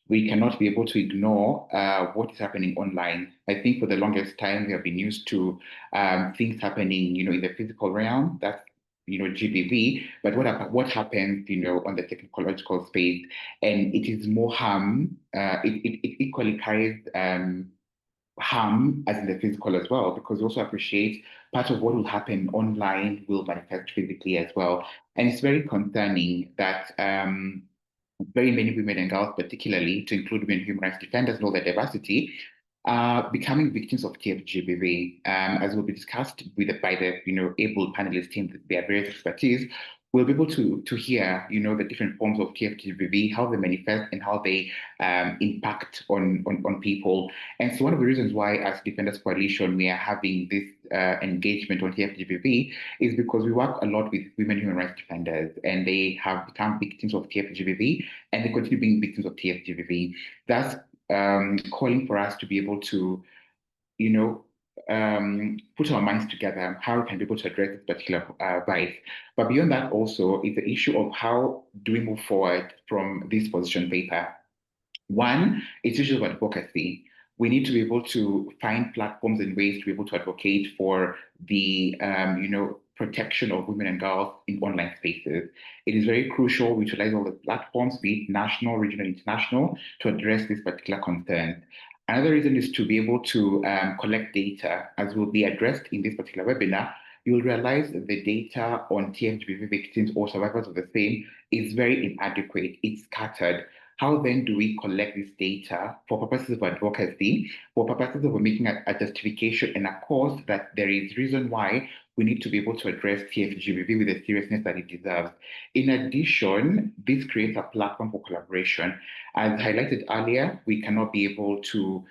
we cannot be able to ignore what is happening online. I think for the longest time, we have been used to things happening, in the physical realm. That's GBV. But what happens, on the technological space, and it is more harm. It equally carries harm as in the physical as well, because we also appreciate part of what will happen online will manifest physically as well. And it's very concerning that very many women and girls, particularly to include women human rights defenders and all the diversity, are becoming victims of TFGBV. As will be discussed by the able panelists team, their various expertise, we'll be able to hear the different forms of TFGBV, how they manifest and how they impact on people. And so one of the reasons why, as Defenders Coalition, we are having this engagement on TFGBV is because we work a lot with women human rights defenders, and they have become victims of TFGBV, and they continue being victims of TFGBV. That's calling for us to be able to, put our minds together, how we can be able to address this particular vice. But beyond that, also, is the issue of how do we move forward from this position paper. One, it's issues of advocacy. We need to be able to find platforms and ways to be able to advocate for the, protection of women and girls in online spaces. It is very crucial we utilize all the platforms, be it national, regional, international, to address this particular concern. Another reason is to be able to collect data, as will be addressed in this particular webinar. You'll realize that the data on TFGBV victims or survivors of the same is very inadequate. It's scattered. How then do we collect this data for purposes of advocacy, for purposes of making a justification and a cause that there is reason why we need to be able to address TFGBV with the seriousness that it deserves. In addition, this creates a platform for collaboration. As highlighted earlier, we cannot be able to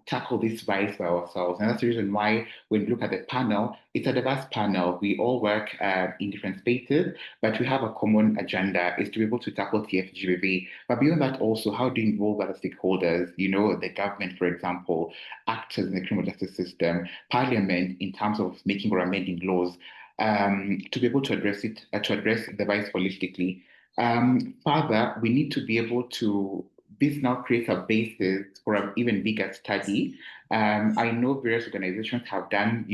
tackle this vice by ourselves. And that's the reason why when we look at the panel, it's a diverse panel. We all work in different spaces, but we have a common agenda, is to be able to tackle TFGBV. But beyond that also, how do you involve other stakeholders, the government, for example, actors in the criminal justice system, parliament in terms of making or amending laws, to be able to address it, to address the vice holistically. Further, we need to be able to this now creates a basis for an even bigger study. I know various organizations have done,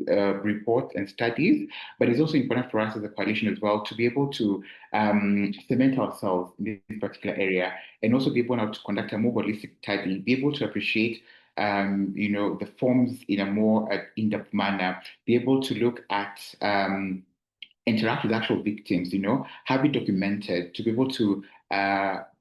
reports and studies, but it's also important for us as a coalition as well to be able to cement ourselves in this particular area and also be able now to conduct a more holistic study, be able to appreciate the forms in a more in-depth manner, be able to look at interact with actual victims, have it documented to be able to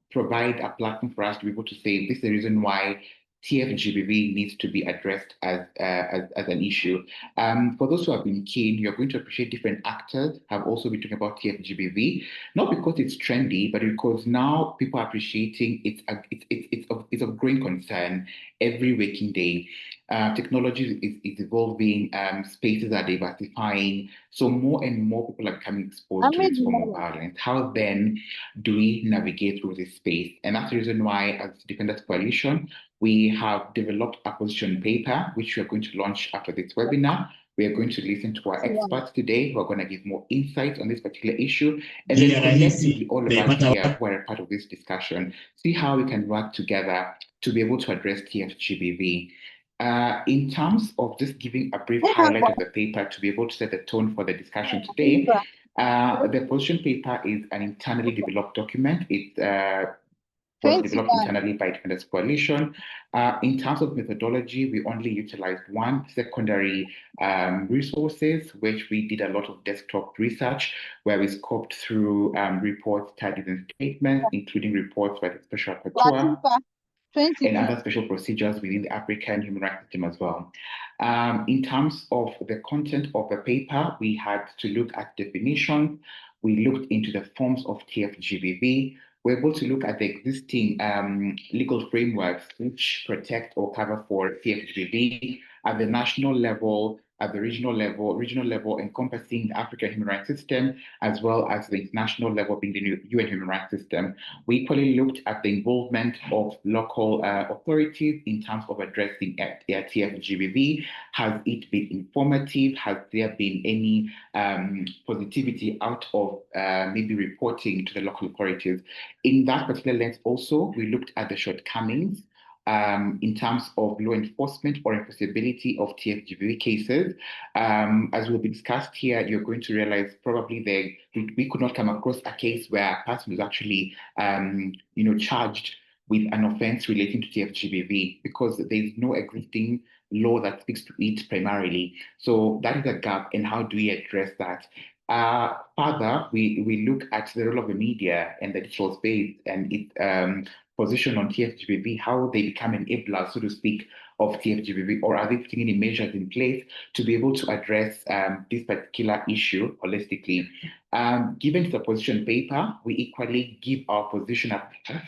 provide a platform for us to be able to say this is the reason why TFGBV needs to be addressed as an issue. For those who have been keen, you're going to appreciate different actors have also been talking about TFGBV, not because it's trendy, but because now people are appreciating it's of growing concern every waking day. Technology is evolving, spaces are diversifying, so more and more people are becoming exposed to this form of violence. How then do we navigate through this space? And that's the reason why, as Defenders Coalition, we have developed a position paper, which we are going to launch after this webinar. We are going to listen to our experts today who are going to give more insights on this particular issue. And then collectively, all of us here who are a part of this discussion, see how we can work together to be able to address TFGBV. In terms of just giving a brief highlight of the paper to be able to set the tone for the discussion today, the position paper is an internally developed document. It was developed internally by Defenders Coalition. In terms of methodology, we only utilized one secondary resources, which we did a lot of desktop research, where we scoped through reports, studies, and statements, including reports by the Special Rapporteur and other special procedures within the African human rights system as well. In terms of the content of the paper, we had to look at definitions. We looked into the forms of TFGBV. We're able to look at the existing legal frameworks which protect or cover for TFGBV at the national level, at the regional level encompassing the African human rights system, as well as the international level being the UN human rights system. We equally looked at the involvement of local authorities in terms of addressing TFGBV. Has it been informative? Has there been any positivity out of maybe reporting to the local authorities? In that particular lens also, we looked at the shortcomings in terms of law enforcement or enforceability of TFGBV cases. As will be discussed here, you're going to realize probably we could not come across a case where a person was actually, charged with an offense relating to TFGBV because there's no existing law that speaks to it primarily. So that is a gap, and how do we address that? Further, we look at the role of the media and the digital space and its position on TFGBV, how they become enablers, so to speak, of TFGBV, or are they putting any measures in place to be able to address this particular issue holistically? Given the position paper, we equally give our position as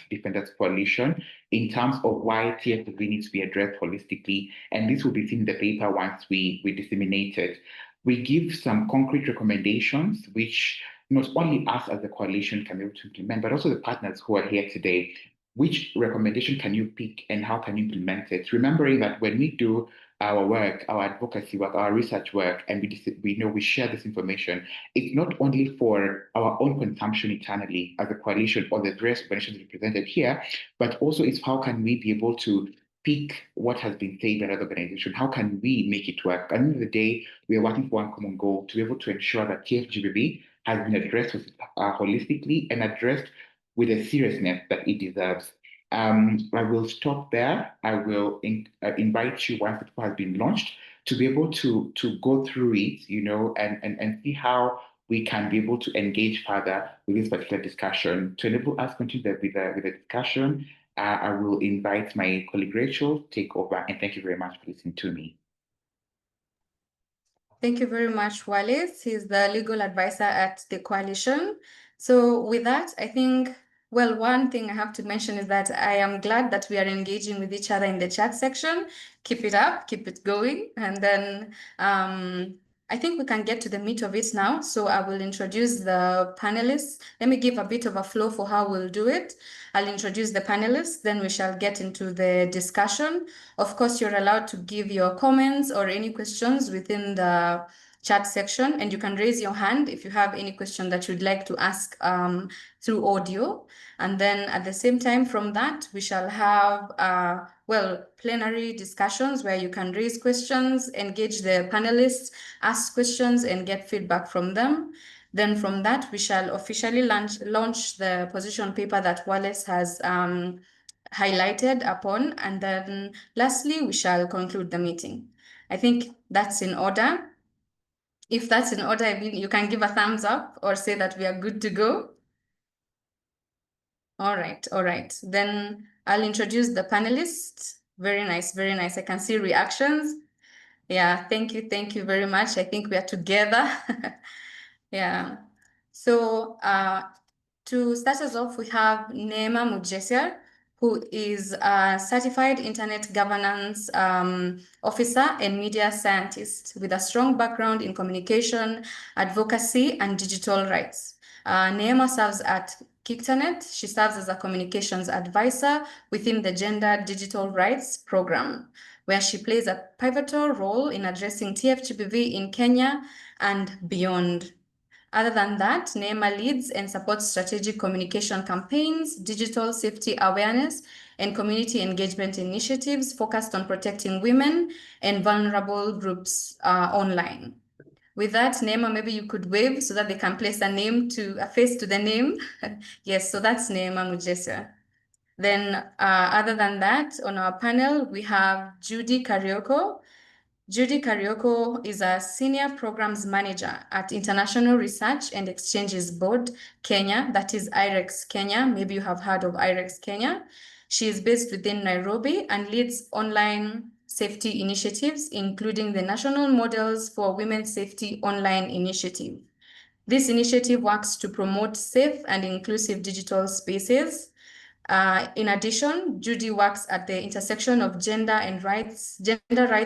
Defenders Coalition in terms of why TFGBV needs to be addressed holistically, and this will be seen in the paper once we disseminate it. We give some concrete recommendations, which not only us as a coalition can be able to implement, but also the partners who are here today. Which recommendation can you pick and how can you implement it? Remembering that when we do our work, our advocacy work, our research work, and we share this information, it's not only for our own consumption internally as a coalition or the various organizations represented here, but also it's how can we be able to pick what has been said by other organizations. How can we make it work? At the end of the day, we are working for one common goal to be able to ensure that TFGBV has been addressed holistically and addressed with the seriousness that it deserves. I will stop there. I will invite you once the paper has been launched to be able to go through it, and see how we can be able to engage further with this particular discussion. To enable us to continue with the discussion, I will invite my colleague Rachel to take over, and thank you very much for listening to me. Thank you very much, Wallace. He's the legal advisor at the coalition. So with that, I think, well, one thing I have to mention is that I am glad that we are engaging with each other in the chat section. Keep it up, keep it going. And then I think we can get to the meat of it now. So I will introduce the panelists. Let me give a bit of a flow for how we'll do it. I'll introduce the panelists, then we shall get into the discussion. Of course, you're allowed to give your comments or any questions within the chat section, and you can raise your hand if you have any question that you'd like to ask through audio. And then at the same time from that, we shall have, plenary discussions where you can raise questions, engage the panelists, ask questions, and get feedback from them. Then from that, we shall officially launch the position paper that Wallace has highlighted upon. And then lastly, we shall conclude the meeting. I think that's in order. If that's in order, I mean, you can give a thumbs up or say that we are good to go. All right. Then I'll introduce the panelists. Very nice, very nice. I can see reactions. Yeah, thank you very much. I think we are together. Yeah. So to start us off, we have Neema Mujesia, who is a certified internet governance officer and media scientist with a strong background in communication, advocacy, and digital rights. Neema serves at Kiktanet. She serves as a communications advisor within the Gender Digital Rights Program, where she plays a pivotal role in addressing TFGBV in Kenya and beyond. Other than that, Neema leads and supports strategic communication campaigns, digital safety awareness, and community engagement initiatives focused on protecting women and vulnerable groups online. With that, Neema, maybe you could wave so that they can place a face to the name. Yes, so that's Neema Mujesia. Then other than that, on our panel, we have Judy Karioko. Judy Karioko is a senior programs manager at International Research and Exchanges Board, Kenya. That is IREX Kenya. Maybe you have heard of IREX Kenya. She is based within Nairobi and leads online safety initiatives, including the National Models for Women's Safety Online Initiative. This initiative works to promote safe and inclusive digital spaces. In addition, Judy works at the intersection of gender rights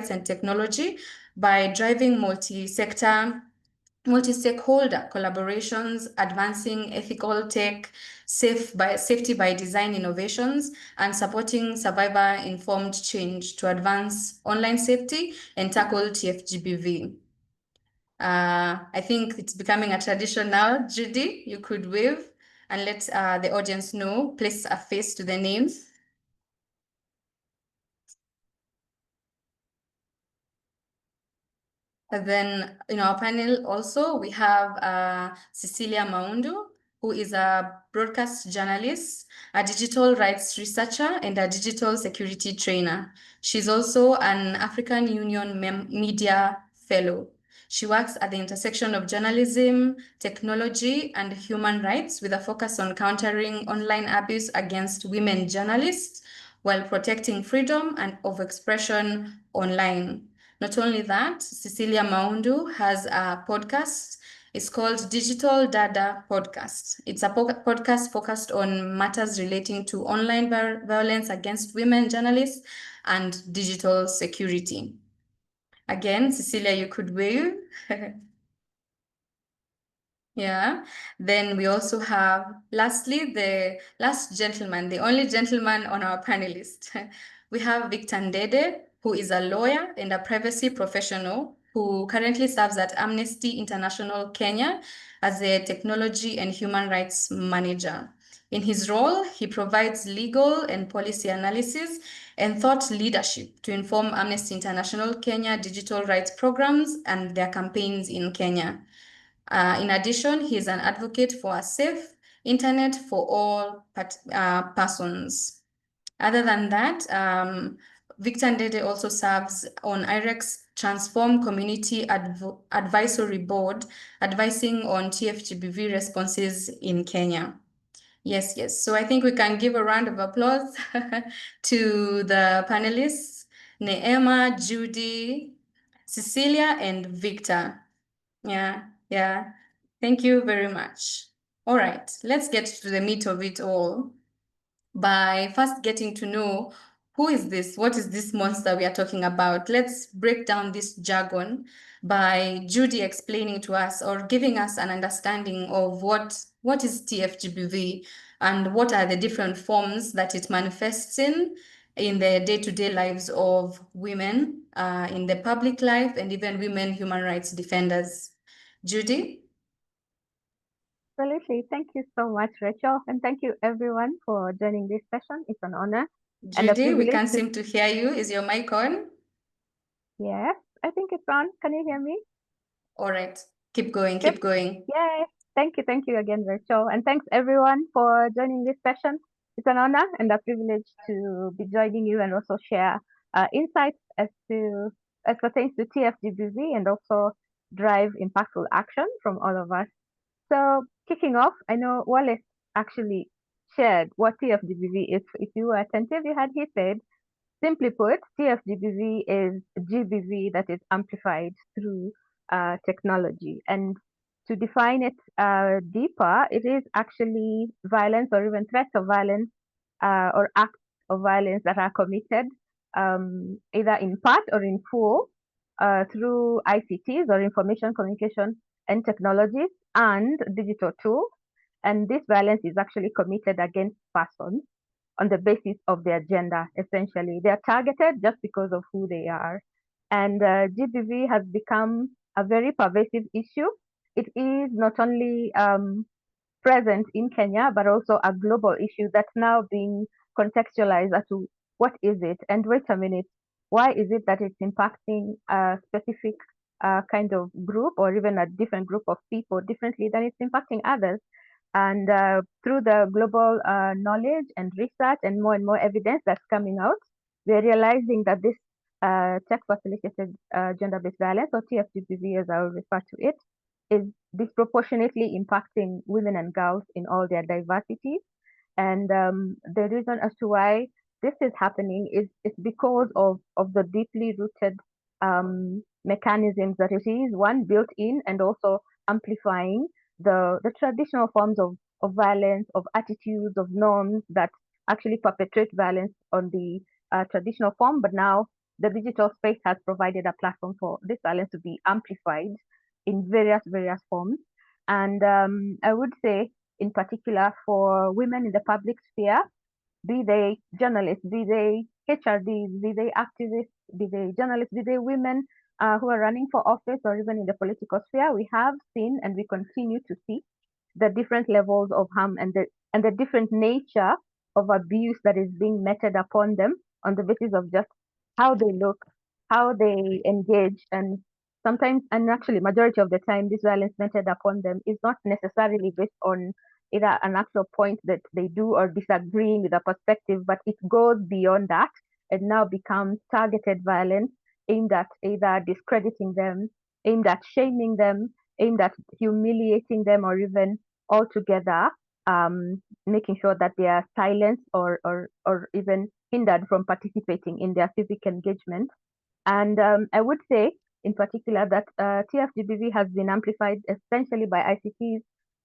and technology by driving multi-stakeholder collaborations, advancing ethical tech, safety by design innovations, and supporting survivor-informed change to advance online safety and tackle TFGBV. I think it's becoming a tradition now. Judy, you could wave and let the audience know, place a face to the names. And then in our panel also, we have Cecilia Maundu, who is a broadcast journalist, a digital rights researcher, and a digital security trainer. She's also an African Union Media Fellow. She works at the intersection of journalism, technology, and human rights with a focus on countering online abuse against women journalists while protecting freedom and of expression online. Not only that, Cecilia Maundu has a podcast. It's called Digital Dada Podcast. It's a podcast focused on matters relating to online violence against women journalists and digital security. Again, Cecilia, you could wave. Yeah. Then we also have, lastly, the last gentleman, the only gentleman on our panelist. We have Victor Ndede, who is a lawyer and a privacy professional who currently serves at Amnesty International Kenya as a technology and human rights manager. In his role, he provides legal and policy analysis and thought leadership to inform Amnesty International Kenya digital rights programs and their campaigns in Kenya. In addition, he is an advocate for a safe internet for all persons. Other than that, Victor Ndede also serves on IREC's Transform Community Advisory Board, advising on TFGBV responses in Kenya. Yes, yes. So I think we can give a round of applause to the panelists, Neema, Judy, Cecilia, and Victor. Yeah, yeah. Thank you very much. All right, let's get to the meat of it all by first getting to know who is this? What is this monster we are talking about? Let's break down this jargon by Judy explaining to us or giving us an understanding of what is TFGBV and what are the different forms that it manifests in the day-to-day lives of women, in the public life, and even women human rights defenders. Judy? Absolutely. Thank you so much, Rachel. And thank you everyone for joining this session. It's an honor and a Judy, we privilege. can't seem to hear you. Is your mic on? Yes, I think it's on. Can you hear me? All right. Keep going, Yep. keep going. Yay. Thank you again, Rachel. And thanks everyone for joining this session. It's an honor and a privilege to be joining you and also share insights as pertains to TFGBV and also drive impactful action from all of us. So kicking off, I know Wallace actually shared what TFGBV is. If you were attentive, you had he said, simply put, TFGBV is GBV that is amplified through technology. And to define it deeper, it is actually violence or even threats of violence or acts of violence that are committed either in part or in full through ICTs or information communication and technologies and digital tools. And this violence is actually committed against persons on the basis of their gender, essentially. They are targeted just because of who they are. And GBV has become a very pervasive issue. It is not only present in Kenya, but also a global issue that's now being contextualized as to what is it? And wait a minute, why is it that it's impacting a specific kind of group or even a different group of people differently than it's impacting others? And through the global knowledge and research and more evidence that's coming out, we're realizing that this tech-facilitated gender-based violence, or TFGBV as I will refer to it, is disproportionately impacting women and girls in all their diversity. And the reason as to why this is happening is because of the deeply rooted mechanisms that it is, one, built in and also amplifying the traditional forms of violence, of attitudes, of norms that actually perpetrate violence on the traditional form, but now the digital space has provided a platform for this violence to be amplified in various forms. And I would say, in particular, for women in the public sphere, be they journalists, be they HRDs, be they activists, be they journalists, be they women who are running for office or even in the political sphere, we have seen and we continue to see the different levels of harm and the different nature of abuse that is being meted upon them on the basis of just how they look, how they engage, and sometimes, and actually majority of the time, this violence meted upon them is not necessarily based on either an actual point that they do or disagreeing with a perspective, but it goes beyond that and now becomes targeted violence aimed at either discrediting them, aimed at shaming them, aimed at humiliating them, or even altogether making sure that they are silenced or even hindered from participating in their civic engagement. And I would say, in particular, that TFGBV has been amplified essentially by ICTs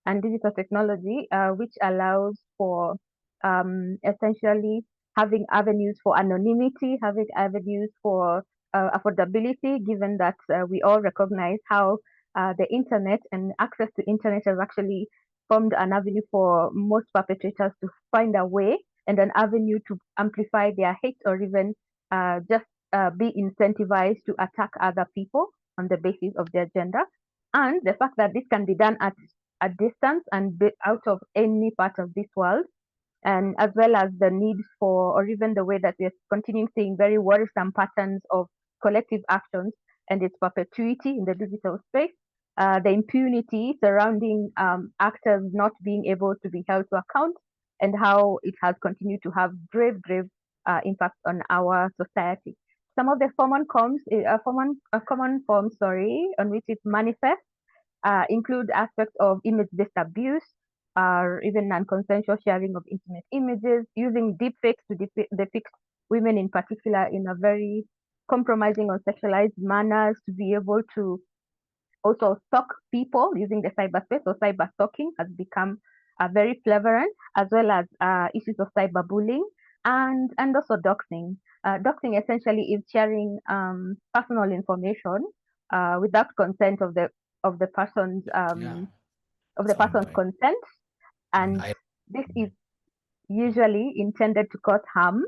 and digital technology, which allows for essentially having avenues for anonymity, having avenues for affordability, given that we all recognize how the internet and access to internet has actually formed an avenue for most perpetrators to find a way and an avenue to amplify their hate or even just be incentivized to attack other people on the basis of their gender. And the fact that this can be done at a distance and be out of any part of this world, and as well as the need for, or even the way that we're continuing seeing very worrisome patterns of collective actions and its perpetuity in the digital space, the impunity surrounding actors not being able to be held to account, and how it has continued to have grave impacts on our society. Some of the common forms, on which it manifests include aspects of image-based abuse, or even non-consensual sharing of intimate images, using deepfakes to depict women in particular in a very compromising or sexualized manners, to be able to also stalk people using the cyberspace. So cyber stalking has become very prevalent, as well as issues of cyberbullying and also doxing. Doxing essentially is sharing personal information without consent of the person's Yeah, of the person's something. consent, and I this is usually intended to cause harm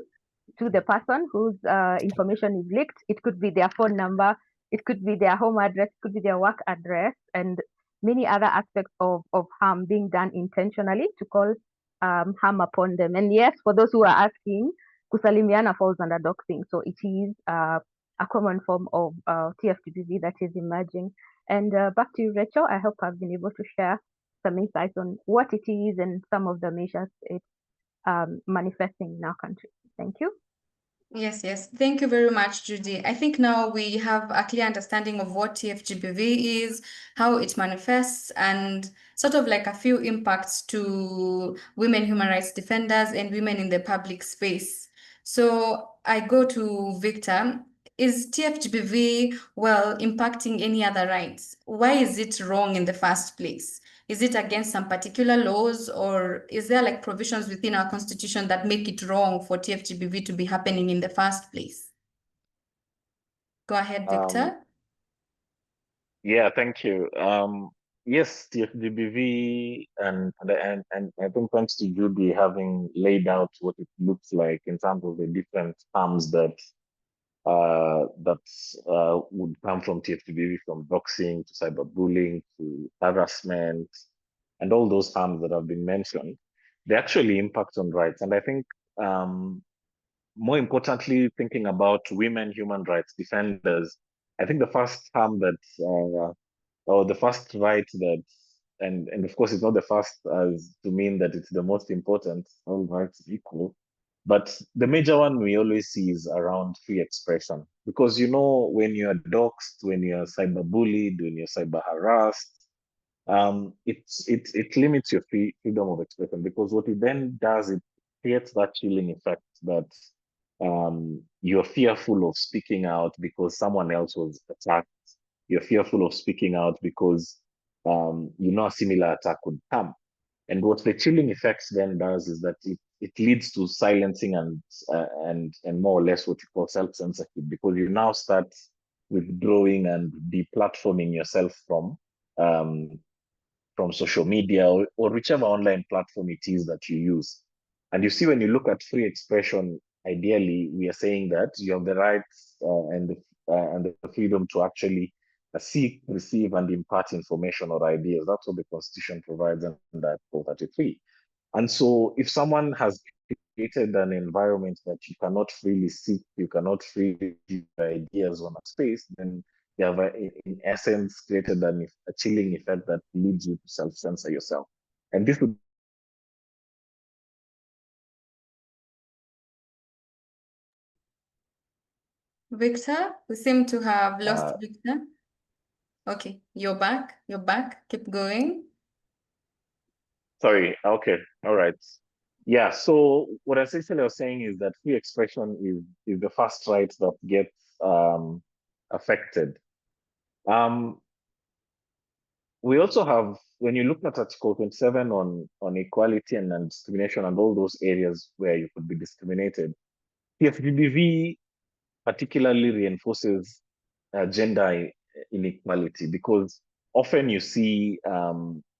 to the person whose information is leaked. It could be their phone number, it could be their home address, it could be their work address, and many other aspects of harm being done intentionally to cause harm upon them. And yes, for those who are asking, kusalimiana falls under doxing. So it is a common form of TFGBV that is emerging. And back to you, Rachel. I hope I've been able to share some insights on what it is and some of the measures it's manifesting in our country. Thank you. Yes, yes. Thank you very much, Judy. I think now we have a clear understanding of what TFGBV is, how it manifests, and sort of like a few impacts to women human rights defenders and women in the public space. So I go to Victor. Is TFGBV, well, impacting any other rights? Why is it wrong in the first place? Is it against some particular laws, or is there like provisions within our constitution that make it wrong for TFGBV to be happening in the first place? Go ahead, Victor. Yeah, thank you. Yes, TFGBV and I think thanks to Judy having laid out what it looks like in terms of the different harms that would come from TFGBV, from doxing to cyberbullying to harassment and all those harms that have been mentioned. They actually impact on rights, and I think more importantly, thinking about women human rights defenders, I think the first harm that, or the first right that, and of course, it's not the first as to mean that it's the most important, all rights equal, but the major one we always see is around free expression. Because, you know, when you're doxxed, when you're cyberbullied, when you're cyber harassed, it limits your freedom of expression, because what it then does, it creates that chilling effect that you're fearful of speaking out because someone else was attacked. You're fearful of speaking out because you know a similar attack would come. And what the chilling effect then does is that it leads to silencing and more or less what you call self-censorship, because you now start withdrawing and deplatforming yourself um, from social media or whichever online platform it is that you use. And you see, when you look at free expression, ideally, we are saying that you have the rights and the freedom to actually seek, receive, and impart information or ideas. That's what the Constitution provides under Article 33. And so, if someone has created an environment that you cannot freely seek, you cannot freely give ideas on a space, then they have, in essence, created a chilling effect that leads you to self-censor yourself. And this would Victor, we seem to have lost Victor. Okay, you're back. You're back. Keep going. sorry, okay, all right. Yeah, so what essentially I was saying is that free expression is the first right that gets affected. We also have, when you look at Article 27 on equality and non-discrimination and all those areas where you could be discriminated, TFGBV particularly reinforces gender inequality, because often you see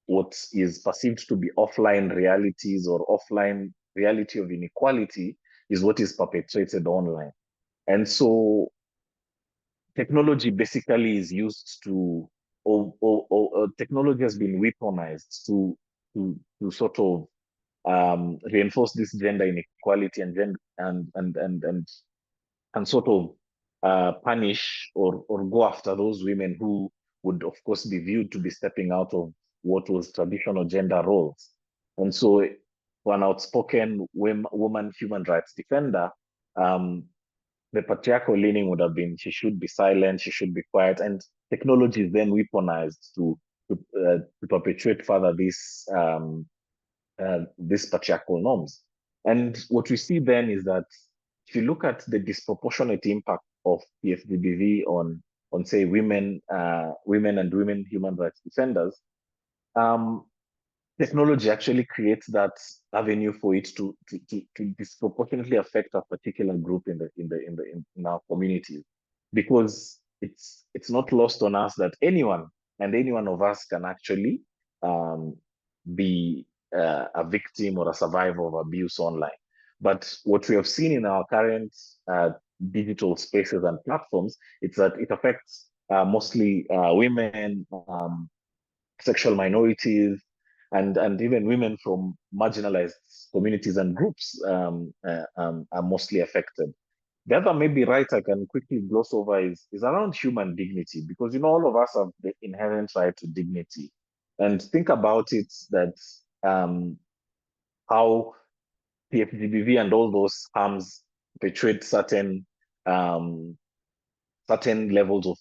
what is perceived to be offline realities or offline reality of inequality is what is perpetrated online. And so technology basically is used to, or technology has been weaponized to sort of reinforce this gender inequality and sort of punish or go after those women who would, of course, be viewed to be stepping out of what was traditional gender roles. And so, for an outspoken woman human rights defender, um, the patriarchal leaning would have been she should be silent, she should be quiet, and technology is then weaponized to perpetuate further these patriarchal norms. And what we see then is that if you look at the disproportionate impact of PFDBV on say women and women human rights defenders, um, technology actually creates that avenue for it to disproportionately affect a particular group in our communities, because it's not lost on us that any one of us can actually um, be a victim or a survivor of abuse online. But what we have seen in our current digital spaces and platforms, it's that it affects mostly women, sexual minorities, and even women from marginalized communities and groups are mostly affected. The other maybe right I can quickly gloss over is around human dignity, because all of us have the inherent right to dignity. And think about it that how PFGBV and all those harms perpetuate um, certain levels of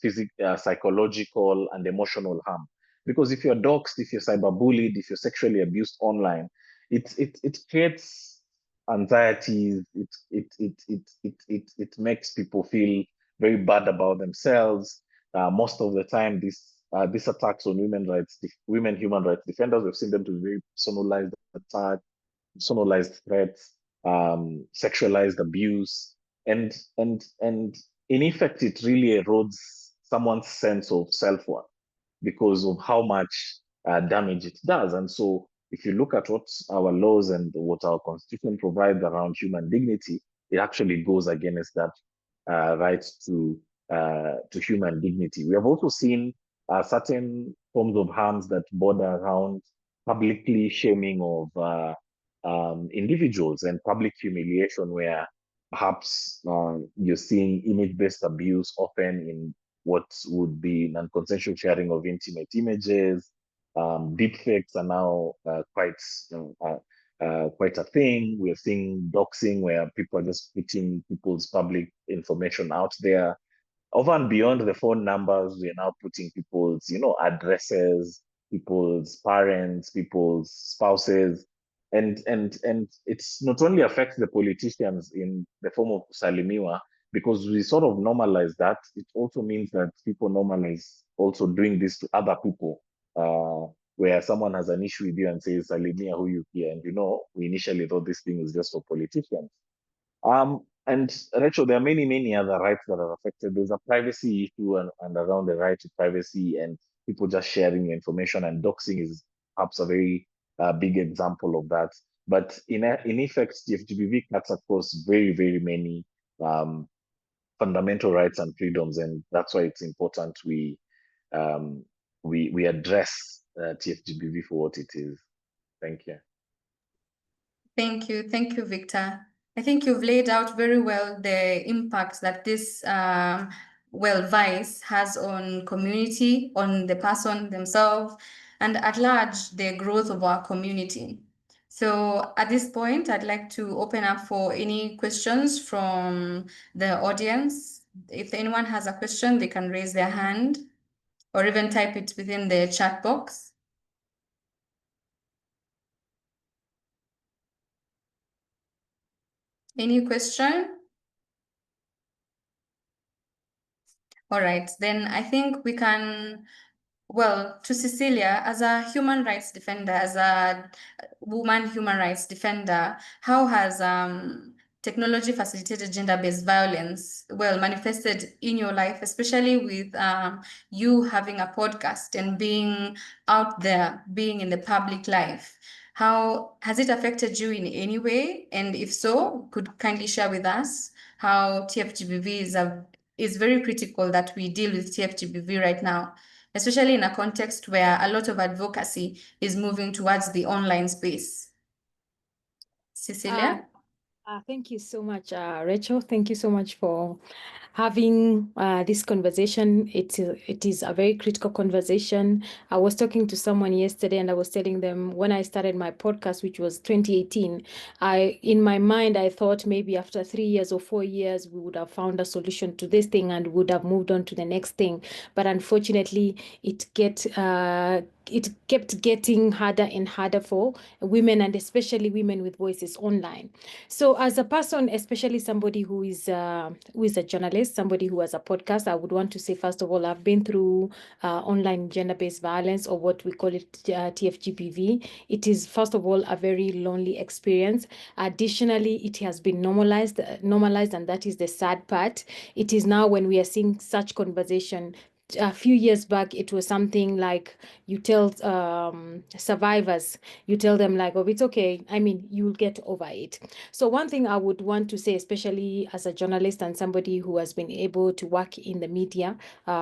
psychological and emotional harm. Because if you're doxxed, if you're cyberbullied, if you're sexually abused online, it creates anxieties. It makes people feel very bad about themselves. Most of the time, these attacks on women human rights defenders, we've seen them to be very personalized attacks, personalized threats, sexualized abuse, and in effect, it really erodes someone's sense of self-worth because of how much damage it does. And so, if you look at what our laws and what our constitution provides around human dignity, it actually goes against that right to human dignity. We have also seen certain forms of harms that border around publicly shaming of individuals and public humiliation, where perhaps you're seeing image-based abuse often in what would be non-consensual sharing of intimate images. Deepfakes are now quite a thing. We're seeing doxing, where people are just putting people's public information out there. Over and beyond the phone numbers, we are now putting people's, addresses, people's parents, people's spouses, and it's not only affects the politicians in the form of salimiwa, because we sort of normalize that. It also means that people normalize also doing this to other people, where someone has an issue with you and says, Salimia, who you here? And we initially thought this thing was just for politicians. And Rachel, there are many, many other rights that are affected. There's a privacy issue and around the right to privacy and people just sharing information, and doxing is perhaps a very big example of that. But in effect, TFGBV cuts across very, very many fundamental rights and freedoms, and that's why it's important we address TFGBV for what it is. Thank you. Thank you, Victor. I think you've laid out very well the impact that this vice has on community, on the person themselves, and at large, the growth of our community. So at this point, I'd like to open up for any questions from the audience. If anyone has a question, they can raise their hand or even type it within the chat box. Any question? All right, then I think we can, to Cecilia, as a human rights defender, as a woman human rights defender, how has technology facilitated gender-based violence manifested in your life, especially with you having a podcast and being out there, being in the public life? How has it affected you in any way? And if so, could kindly share with us how TFGBV is very critical that we deal with TFGBV right now, especially in a context where a lot of advocacy is moving towards the online space. Cecilia? Thank you so much, Rachel. Thank you so much for having this conversation. It is a very critical conversation. I was talking to someone yesterday and I was telling them when I started my podcast, which was 2018, in my mind, I thought maybe after 3 years or 4 years, we would have found a solution to this thing and would have moved on to the next thing. But unfortunately, it kept getting harder and harder for women, and especially women with voices online. So as a person, especially somebody who is a journalist, somebody who has a podcast, I would want to say, first of all, I've been through online gender-based violence, or what we call it TFGBV. It is, first of all, a very lonely experience. Additionally, it has been normalized, and that is the sad part. It is now, when we are seeing such conversation, a few years back, it was something like you tell survivors, you tell them like, oh, it's okay. I mean, you'll get over it. So one thing I would want to say, especially as a journalist and somebody who has been able to work in the media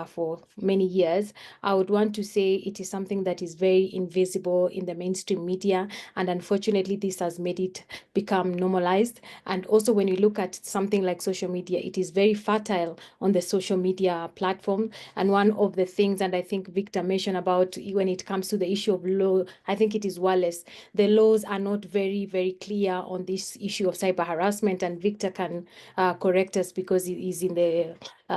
for many years, I would want to say it is something that is very invisible in the mainstream media. And unfortunately, this has made it become normalized. And also, when you look at something like social media, it is very fertile on the social media platform. And one of the things, and I think Victor mentioned about when it comes to the issue of law, I think it is Wallace. The laws are not very, very clear on this issue of cyber harassment, and Victor can correct us because he is in the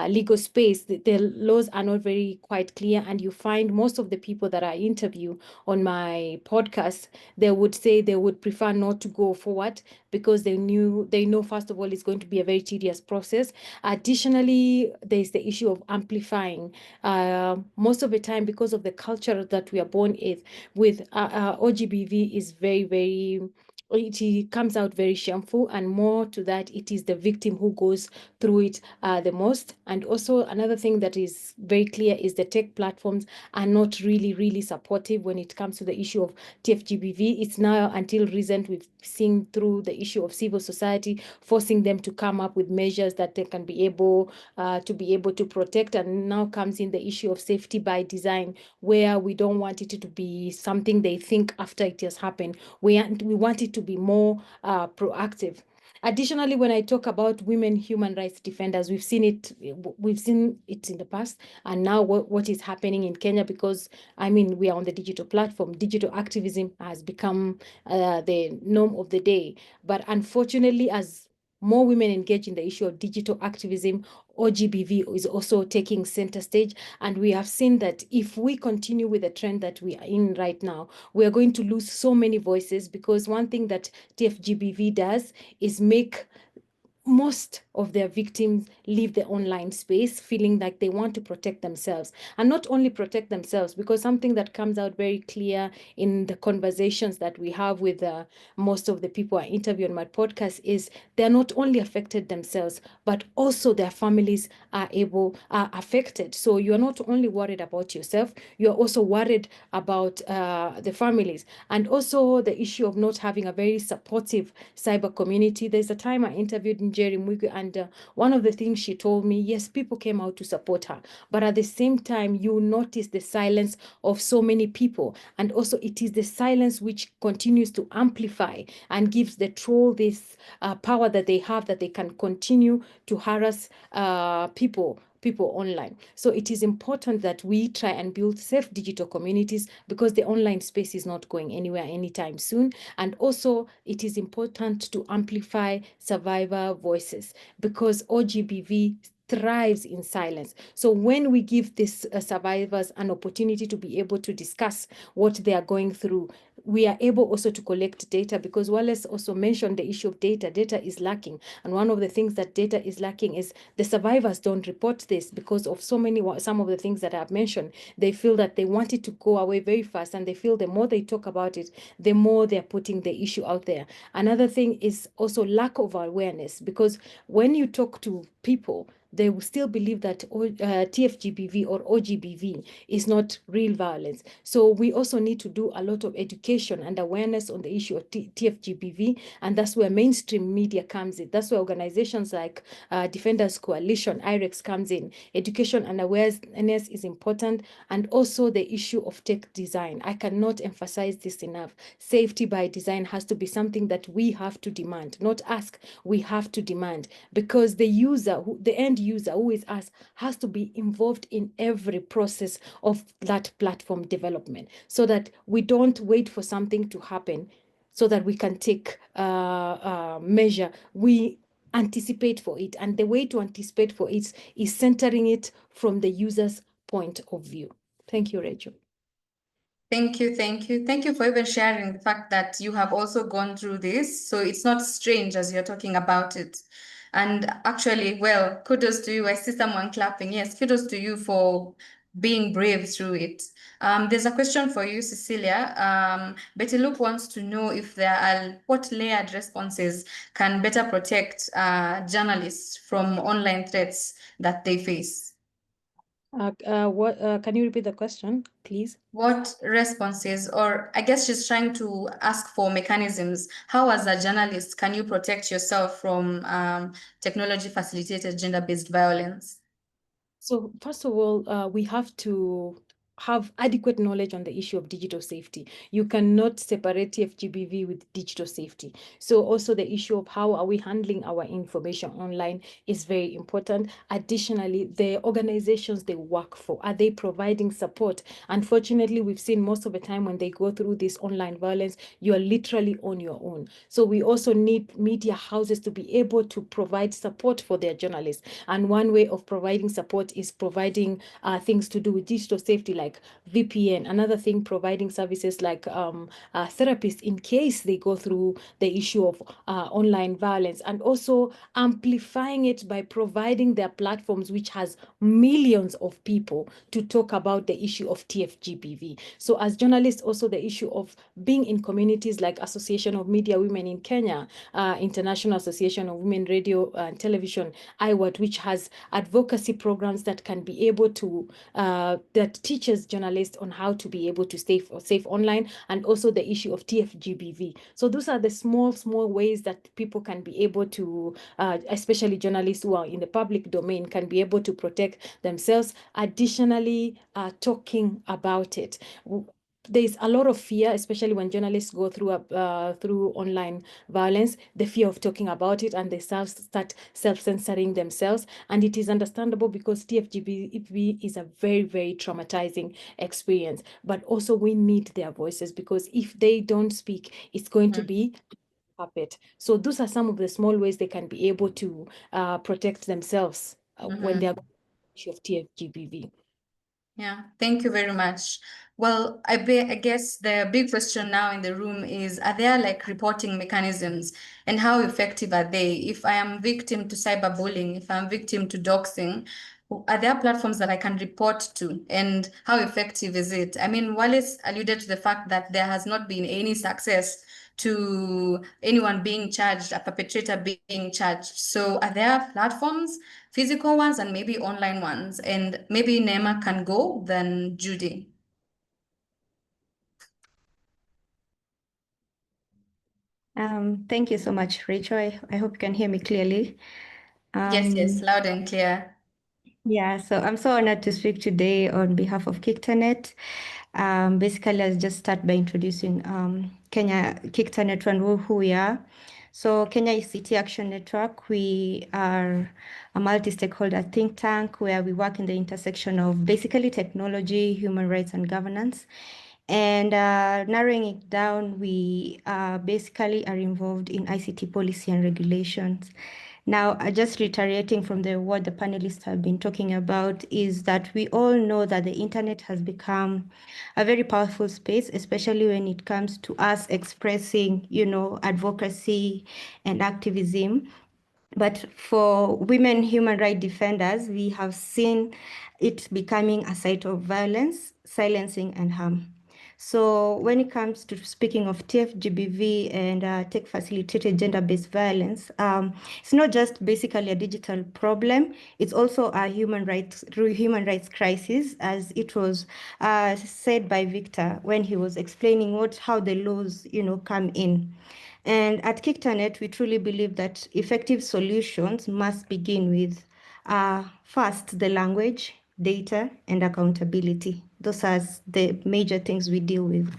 legal space. The laws are not very quite clear, and you find most of the people that I interview on my podcast, they would say they would prefer not to go forward because they know, first of all, it's going to be a very tedious process. Additionally, there's the issue of amplifying. Most of the time, because of the culture that we are born with, OGBV is very, very, it comes out very shameful, and more to that, it is the victim who goes through it the most. And also another thing that is very clear is the tech platforms are not really, really supportive when it comes to the issue of TFGBV. It's now, until recent, we've seen through the issue of civil society forcing them to come up with measures that they can be able to protect. And now comes in the issue of safety by design, where we don't want it to be something they think after it has happened. We want it to be more proactive. Additionally, when I talk about women human rights defenders, we've seen it in the past, and now what is happening in Kenya, because I mean, we are on the digital platform. Digital activism has become the norm of the day. But unfortunately, as more women engage in the issue of digital activism, OGBV is also taking center stage. And we have seen that if we continue with the trend that we are in right now, we are going to lose so many voices, because one thing that TFGBV does is make most of their victims leave the online space feeling like they want to protect themselves, and not only protect themselves, because something that comes out very clear in the conversations that we have with most of the people I interview on my podcast is they're not only affected themselves, but also their families are affected. So you're not only worried about yourself, you're also worried about the families, and also the issue of not having a very supportive cyber community. There's a time I interviewed Njeri Mwigu, and one of the things she told me, yes, people came out to support her, but at the same time, you notice the silence of so many people. And also it is the silence which continues to amplify and gives the troll this power that they have, that they can continue to harass people online. So it is important that we try and build safe digital communities, because the online space is not going anywhere anytime soon. And also it is important to amplify survivor voices, because OGBV thrives in silence. So when we give these survivors an opportunity to be able to discuss what they are going through, we are able also to collect data, because Wallace also mentioned the issue of data. Data is lacking. And one of the things that data is lacking is the survivors don't report this because of some of the things that I've mentioned. They feel that they want it to go away very fast, and they feel the more they talk about it, the more they're putting the issue out there. Another thing is also lack of awareness, because when you talk to people, they will still believe that TFGBV or OGBV is not real violence. So we also need to do a lot of education and awareness on the issue of TFGBV, and that's where mainstream media comes in. That's where organizations like Defenders Coalition, IREX, comes in. Education and awareness is important, and also the issue of tech design. I cannot emphasize this enough. Safety by design has to be something that we have to demand, not ask. We have to demand, because the user, the end user, who is us, has to be involved in every process of that platform development, so that we don't wait for something to happen so that we can take measure. We anticipate for it, and the way to anticipate for it is centering it from the user's point of view. Thank you, Rachel. Thank you, thank you. Thank you for even sharing the fact that you have also gone through this. So it's not strange as you're talking about it. And actually, well, kudos to you. I see someone clapping. Yes, kudos to you for being brave through it. There's a question for you, Cecilia. Betty Luke wants to know if there are what layered responses can better protect journalists from online threats that they face. Can you repeat the question, please? What responses, or I guess she's trying to ask for mechanisms. How, as a journalist, can you protect yourself from technology-facilitated gender-based violence? So first of all, we have to have adequate knowledge on the issue of digital safety. You cannot separate TFGBV with digital safety. So also the issue of how are we handling our information online is very important. Additionally, the organizations they work for, are they providing support? Unfortunately, we've seen most of the time when they go through this online violence, you are literally on your own. So we also need media houses to be able to provide support for their journalists. And one way of providing support is providing things to do with digital safety, like VPN. Another thing, providing services like therapists in case they go through the issue of online violence, and also amplifying it by providing their platforms which has millions of people to talk about the issue of TFGBV. So as journalists, also the issue of being in communities like Association of Media Women in Kenya, International Association of Women Radio and Television, IWAT, which has advocacy programs that can be able to, that teaches journalists on how to be able to stay safe online, and also the issue of TFGBV. So those are the small ways that people can be able to, especially journalists who are in the public domain, can be able to protect themselves. Additionally, talking about it. There's a lot of fear, especially when journalists go through online violence, the fear of talking about it, and they start self-censoring themselves. And it is understandable, because TFGBV is a very, very traumatizing experience. But also we need their voices, because if they don't speak, it's going to be puppet. So those are some of the small ways they can be able to protect themselves when they are going through the issue of TFGBV. Yeah, thank you very much. Well, I guess the big question now in the room is, are there like reporting mechanisms, and how effective are they? If I am victim to cyberbullying, if I'm victim to doxing, are there platforms that I can report to, and how effective is it? I mean, Wallace alluded to the fact that there has not been any success to anyone being charged, a perpetrator being charged. So are there platforms, physical ones and maybe online ones? And maybe Nema can go, then Judy. Thank you so much, Rachel. I hope you can hear me clearly. Yes, loud and clear. Yeah, so I'm so honored to speak today on behalf of Kictanet. Basically, let's just start by introducing Kenya Kictanet and who we are. So Kenya ICT Action Network, we are a multi-stakeholder think tank where we work in the intersection of basically technology, human rights, and governance. And narrowing it down, we basically are involved in ICT policy and regulations. Now, just reiterating from what the panelists have been talking about is that we all know that the internet has become a very powerful space, especially when it comes to us expressing, advocacy and activism. But for women human rights defenders, we have seen it becoming a site of violence, silencing, and harm. So when it comes to speaking of TFGBV and tech-facilitated gender-based violence, it's not just basically a digital problem, it's also a human rights crisis, as it was said by Victor when he was explaining how the laws, come in. And at Kictanet, we truly believe that effective solutions must begin with first, the language, data, and accountability. Those are the major things we deal with.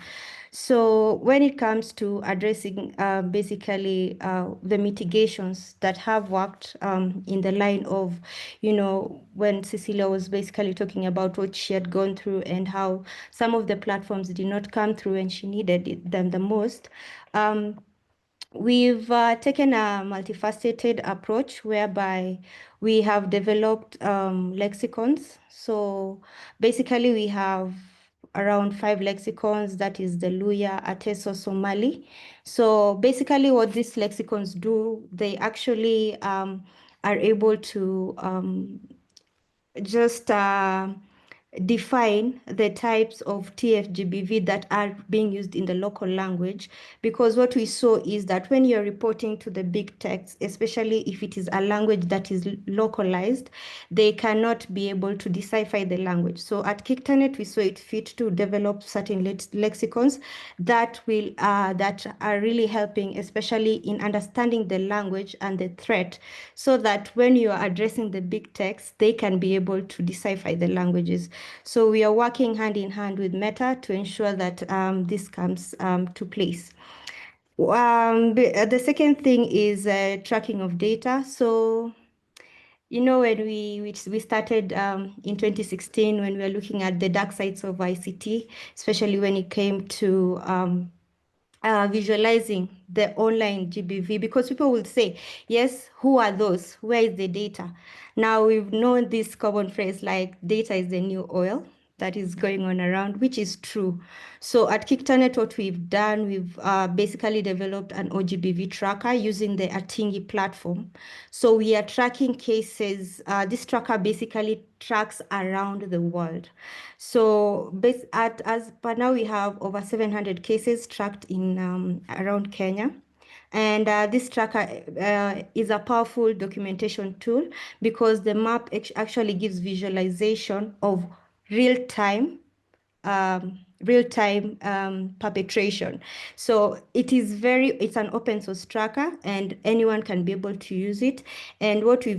So when it comes to addressing basically the mitigations that have worked in the line of, when Cecilia was basically talking about what she had gone through and how some of the platforms did not come through and she needed them the most, we've taken a multifaceted approach whereby we have developed lexicons. So basically we have around 5 lexicons, that is the Luya, Ateso, Somali. So basically what these lexicons do, they actually are able to just define the types of TFGBV that are being used in the local language, because what we saw is that when you're reporting to the big techs, especially if it is a language that is localized, they cannot be able to decipher the language. So at Kictanet, we saw it fit to develop certain lexicons that are really helping, especially in understanding the language and the threat, so that when you are addressing the big techs, they can be able to decipher the languages. So we are working hand in hand with Meta to ensure that this comes to place. The second thing is tracking of data. So, when we started in 2016, when we were looking at the dark sides of ICT, especially when it came to visualizing the online GBV, because people will say, yes, who are those? Where is the data? Now we've known this common phrase like data is the new oil that is going on around, which is true. So at Kictanet, what we've done, we've basically developed an OGBV tracker using the Atingi platform. So we are tracking cases. This tracker basically tracks around the world. So as per now, we have over 700 cases tracked in around Kenya. And this tracker is a powerful documentation tool because the map actually gives visualization of real-time perpetration. So it's an open source tracker and anyone can be able to use it. And what we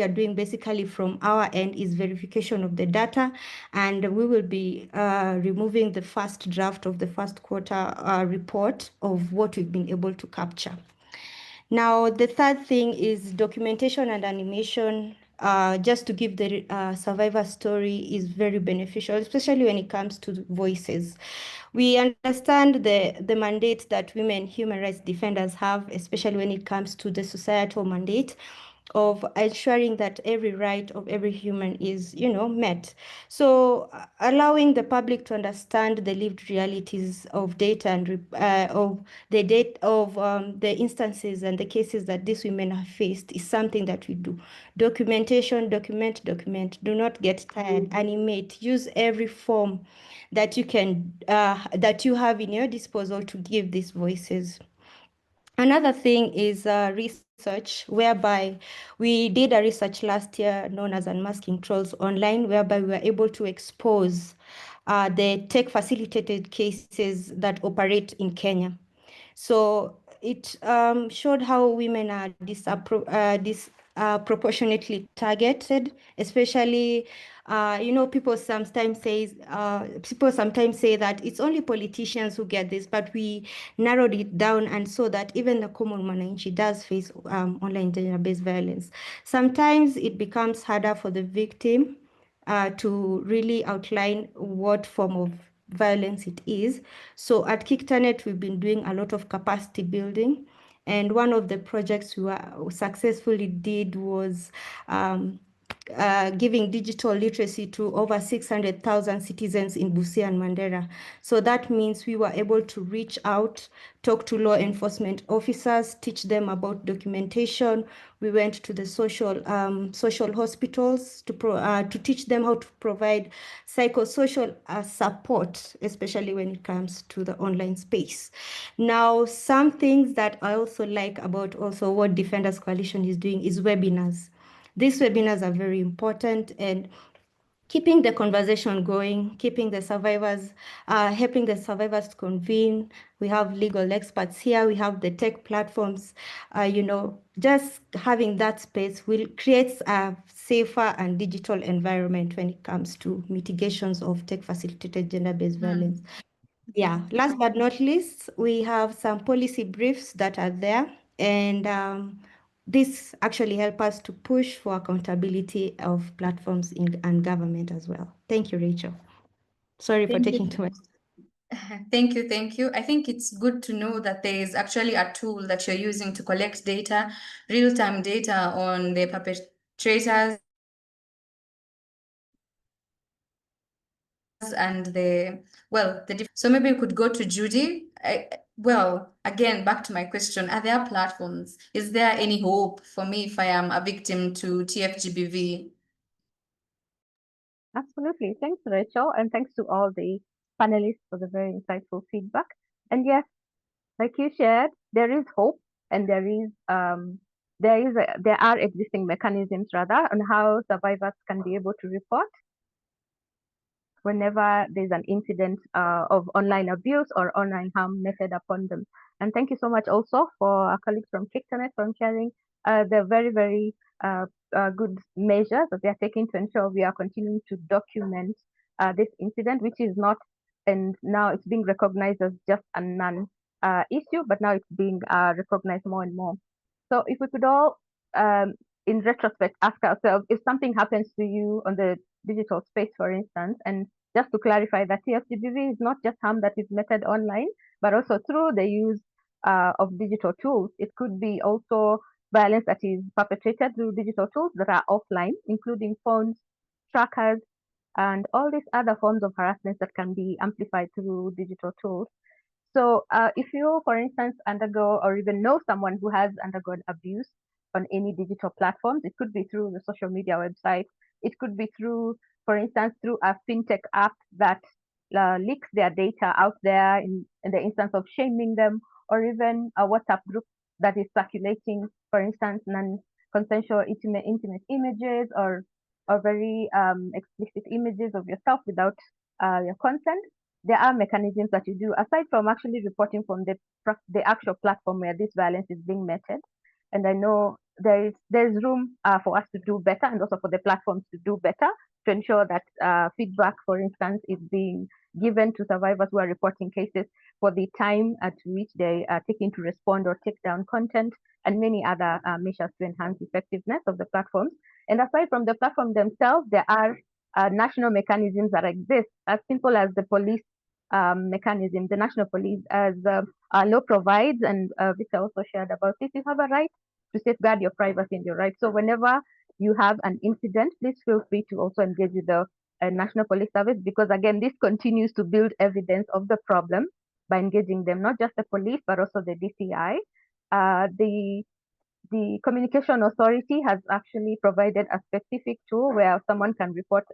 are doing basically from our end is verification of the data, and we will be removing the first draft of the first quarter report of what we've been able to capture. Now, the third thing is documentation and animation. Just to give the survivor story is very beneficial, especially when it comes to voices. We understand the mandate that women human rights defenders have, especially when it comes to the societal mandate of ensuring that every right of every human is, met. So allowing the public to understand the lived realities of data and of the date of the instances and the cases that these women have faced is something that we do. Documentation, document. Do not get tired. Animate. Use every form that you can that you have in your disposal to give these voices. Another thing is research, whereby we did a research last year known as Unmasking Trolls Online, whereby we were able to expose the tech facilitated cases that operate in Kenya. So it showed how women are disproportionately targeted, especially, people sometimes say that it's only politicians who get this, but we narrowed it down and saw that even the common mwananchi does face online gender-based violence. Sometimes it becomes harder for the victim to really outline what form of violence it is. So at KickTernet, we've been doing a lot of capacity building. And one of the projects we successfully did was giving digital literacy to over 600,000 citizens in Busia and Mandera. So that means we were able to reach out, talk to law enforcement officers, teach them about documentation. We went to the social hospitals to teach them how to provide psychosocial support, especially when it comes to the online space. Now, some things that I also like about also what Defenders Coalition is doing is webinars. These webinars are very important, and keeping the conversation going, keeping the survivors, helping the survivors to convene. We have legal experts here. We have the tech platforms. Just having that space will create a safer and digital environment when it comes to mitigations of tech-facilitated gender-based violence. Yeah, last but not least, we have some policy briefs that are there, and this actually help us to push for accountability of platforms and government as well. Thank you, Rachel. Sorry for taking too much. Thank you. I think it's good to know that there is actually a tool that you're using to collect data, real-time data on the perpetrators and so maybe we could go to Judy. Again, back to my question, are there platforms? Is there any hope for me if I am a victim to TFGBV? Absolutely. Thanks, Rachel, and thanks to all the panelists for the very insightful feedback. And yes, like you shared, there is hope, and there are existing mechanisms rather on how survivors can be able to report whenever there's an incident of online abuse or online harm meted upon them. And thank you so much also for our colleagues from KickTernet for sharing the very, very good measures that they are taking to ensure we are continuing to document this incident, which is not, and now it's being recognized as just a non-issue, but now it's being recognized more and more. So if we could all, in retrospect, ask ourselves, if something happens to you on the digital space, for instance, and just to clarify that TFGBV is not just harm that is meted online, but also through the use of digital tools. It could be also violence that is perpetrated through digital tools that are offline, including phones, trackers, and all these other forms of harassment that can be amplified through digital tools. So if you, for instance, undergo or even know someone who has undergone abuse on any digital platforms, it could be through the social media website, it could be through, for instance, through a fintech app that leaks their data out there in the instance of shaming them, or even a WhatsApp group that is circulating, for instance, non-consensual intimate images or very explicit images of yourself without your consent. There are mechanisms that you do aside from actually reporting from the actual platform where this violence is being meted. And I know there's room for us to do better, and also for the platforms to do better to ensure that feedback, for instance, is being given to survivors who are reporting cases for the time at which they are taking to respond or take down content, and many other measures to enhance effectiveness of the platforms. And aside from the platform themselves, there are national mechanisms that exist, as simple as the police mechanism, the national police, as our law provides, and Victor also shared about this. You have a right to safeguard your privacy and your rights. So whenever you have an incident, please feel free to also engage with the National Police Service, because again, this continues to build evidence of the problem by engaging them, not just the police, but also the DCI. The Communication Authority has actually provided a specific tool where someone can report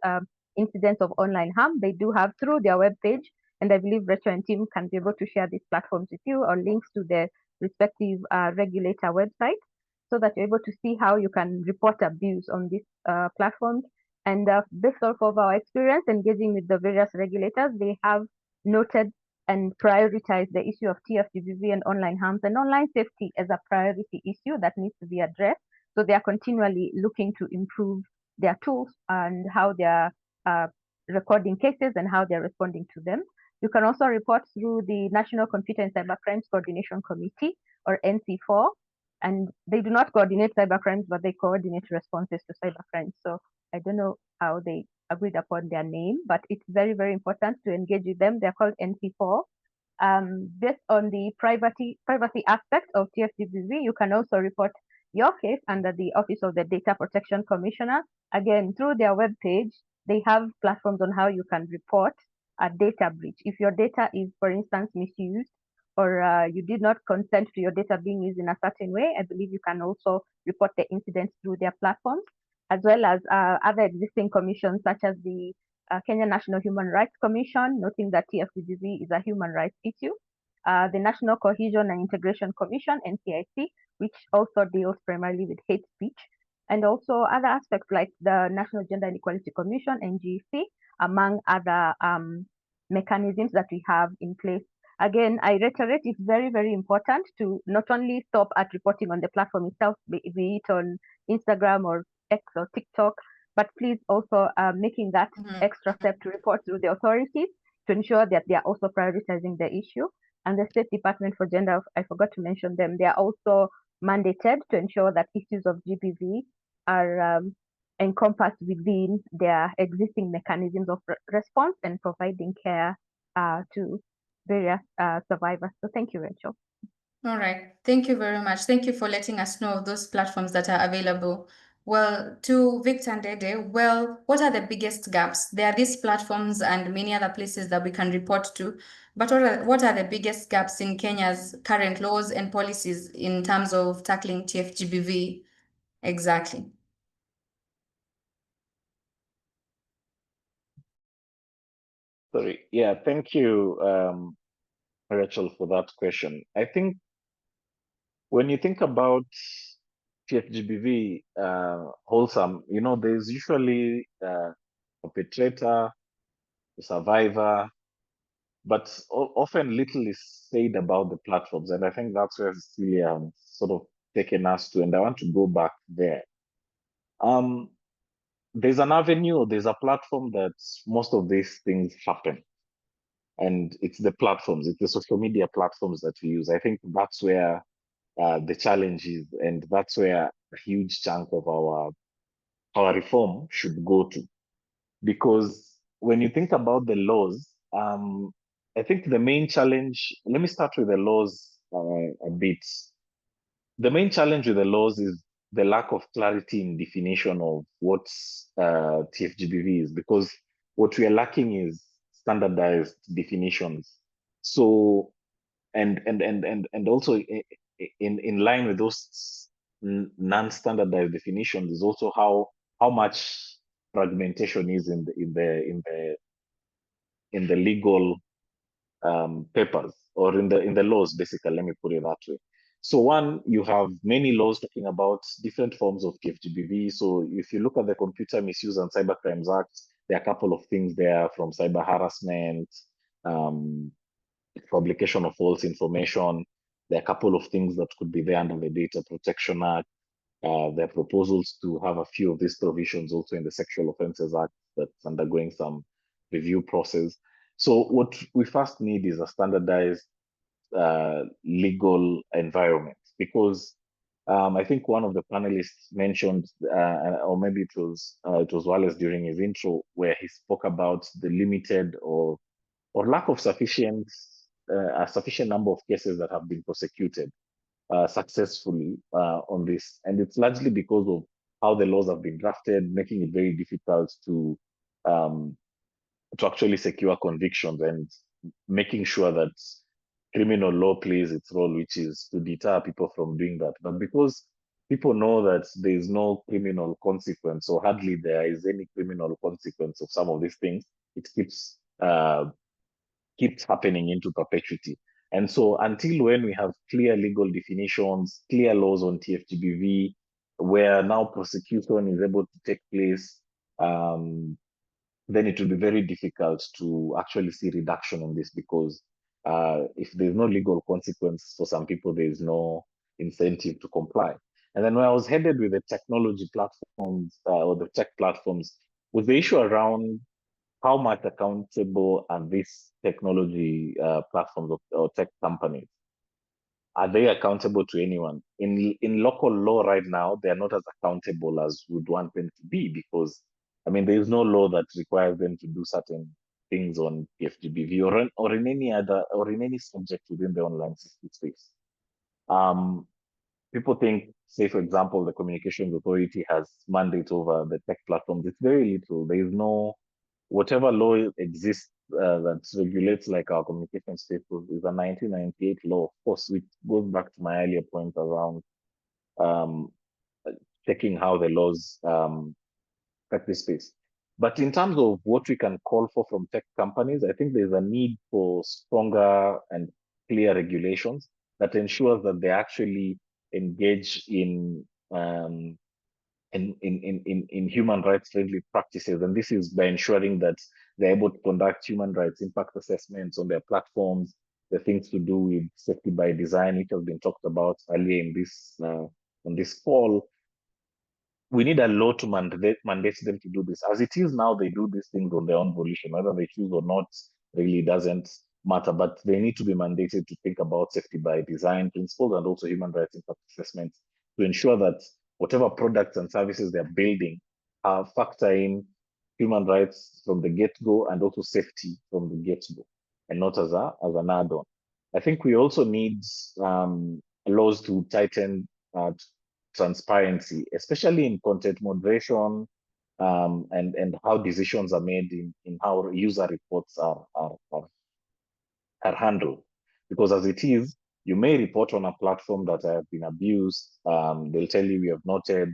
incidents of online harm. They do have through their webpage, and I believe Rachel and Tim can be able to share these platforms with you, or links to their respective regulator websites, so that you're able to see how you can report abuse on these platforms. And based off of our experience engaging with the various regulators, they have noted and prioritize the issue of TFGBV and online harms and online safety as a priority issue that needs to be addressed. So they are continually looking to improve their tools and how they are recording cases and how they're responding to them. You can also report through the National Computer and Cyber Crimes Coordination Committee, or NC4, and they do not coordinate cybercrimes, but they coordinate responses to cybercrimes. So I don't know how they agreed upon their name, but it's very, very important to engage with them. They're called NC4. Based on the privacy aspect of TFGBV, you can also report your case under the Office of the Data Protection Commissioner. Again, through their webpage, they have platforms on how you can report a data breach. If your data is, for instance, misused, or you did not consent to your data being used in a certain way, I believe you can also report the incidents through their platforms, as well as other existing commissions such as the Kenya National Human Rights Commission, noting that TFGBV is a human rights issue, the National Cohesion and Integration Commission, NCIC, which also deals primarily with hate speech, and also other aspects like the National Gender and Equality Commission, NGEC, among other mechanisms that we have in place. Again, I reiterate, it's very, very important to not only stop at reporting on the platform itself, be it on Instagram or X or TikTok, but please also making that extra step to report through the authorities to ensure that they are also prioritizing the issue. And the State Department for Gender, I forgot to mention them, they are also mandated to ensure that issues of GBV are encompassed within their existing mechanisms of response and providing care to various survivors. So thank you, Rachel. All right. Thank you very much. Thank you for letting us know of those platforms that are available. Well, to Victor and Dede, well, what are the biggest gaps? There are these platforms and many other places that we can report to, but what are the biggest gaps in Kenya's current laws and policies in terms of tackling TFGBV? Exactly. Sorry. Yeah, thank you, Rachel, for that question. I think when you think about TFGBV wholesome, there's usually a perpetrator, a survivor, but often little is said about the platforms. And I think that's where Cecilia sort of taken us to, and I want to go back there. There's an avenue, there's a platform that most of these things happen. And it's the platforms, it's the social media platforms that we use. I think that's where the challenge is, and that's where a huge chunk of our reform should go to. Because when you think about the laws, I think the main challenge, let me start with the laws a bit. The main challenge with the laws is the lack of clarity in definition of what TFGBV is, because what we are lacking is standardized definitions. So, and also in line with those non-standardized definitions is also how much fragmentation is in the legal papers, or in the laws, basically. Let me put it that way. So one, you have many laws talking about different forms of TFGBV. So if you look at the Computer Misuse and Cybercrimes Act, there are a couple of things there, from cyber harassment, publication of false information. There are a couple of things that could be there under the Data Protection Act. There are proposals to have a few of these provisions also in the Sexual Offences Act that's undergoing some review process. So what we first need is a standardized legal environment, because I think one of the panelists mentioned, or maybe it was Wallace during his intro, where he spoke about the limited or lack of a sufficient number of cases that have been prosecuted. successfully on this. And it's largely because of how the laws have been drafted, making it very difficult to actually secure convictions and making sure that criminal law plays its role, which is to deter people from doing that. But because people know that there is no criminal consequence, or hardly there is any criminal consequence of some of these things, it keeps happening into perpetuity. And so until when we have clear legal definitions, clear laws on TFGBV, where now prosecution is able to take place, then it will be very difficult to actually see reduction in this, because if there's no legal consequence for some people, there's no incentive to comply. And then when I was headed with the technology platforms or the tech platforms, was the issue around how much accountable are these technology platforms or tech companies? Are they accountable to anyone? In local law right now, they are not as accountable as we'd want them to be, because there is no law that requires them to do certain things on TFGBV or in any other, or in any subject within the online space. People think, say for example, the Communications Authority has mandate over the tech platforms. It's very little. There is no, whatever law exists that regulates like our communication space is a 1998 law, of course, which goes back to my earlier point around checking how the laws affect this space. But in terms of what we can call for from tech companies, I think there's a need for stronger and clear regulations that ensures that they actually engage in human rights friendly practices. And this is by ensuring that they're able to conduct human rights impact assessments on their platforms, the things to do with safety by design, which has been talked about earlier in this on this call. We need a law to mandate them to do this. As it is now, they do these things on their own volition, whether they choose or not really doesn't matter, but they need to be mandated to think about safety by design principles and also human rights impact assessments to ensure that whatever products and services they're building factor in human rights from the get-go and also safety from the get-go, and not as an add-on. I think we also need laws to tighten transparency, especially in content moderation, and how decisions are made in how user reports are handled. Because as it is, you may report on a platform that have been abused. They'll tell you we have noted,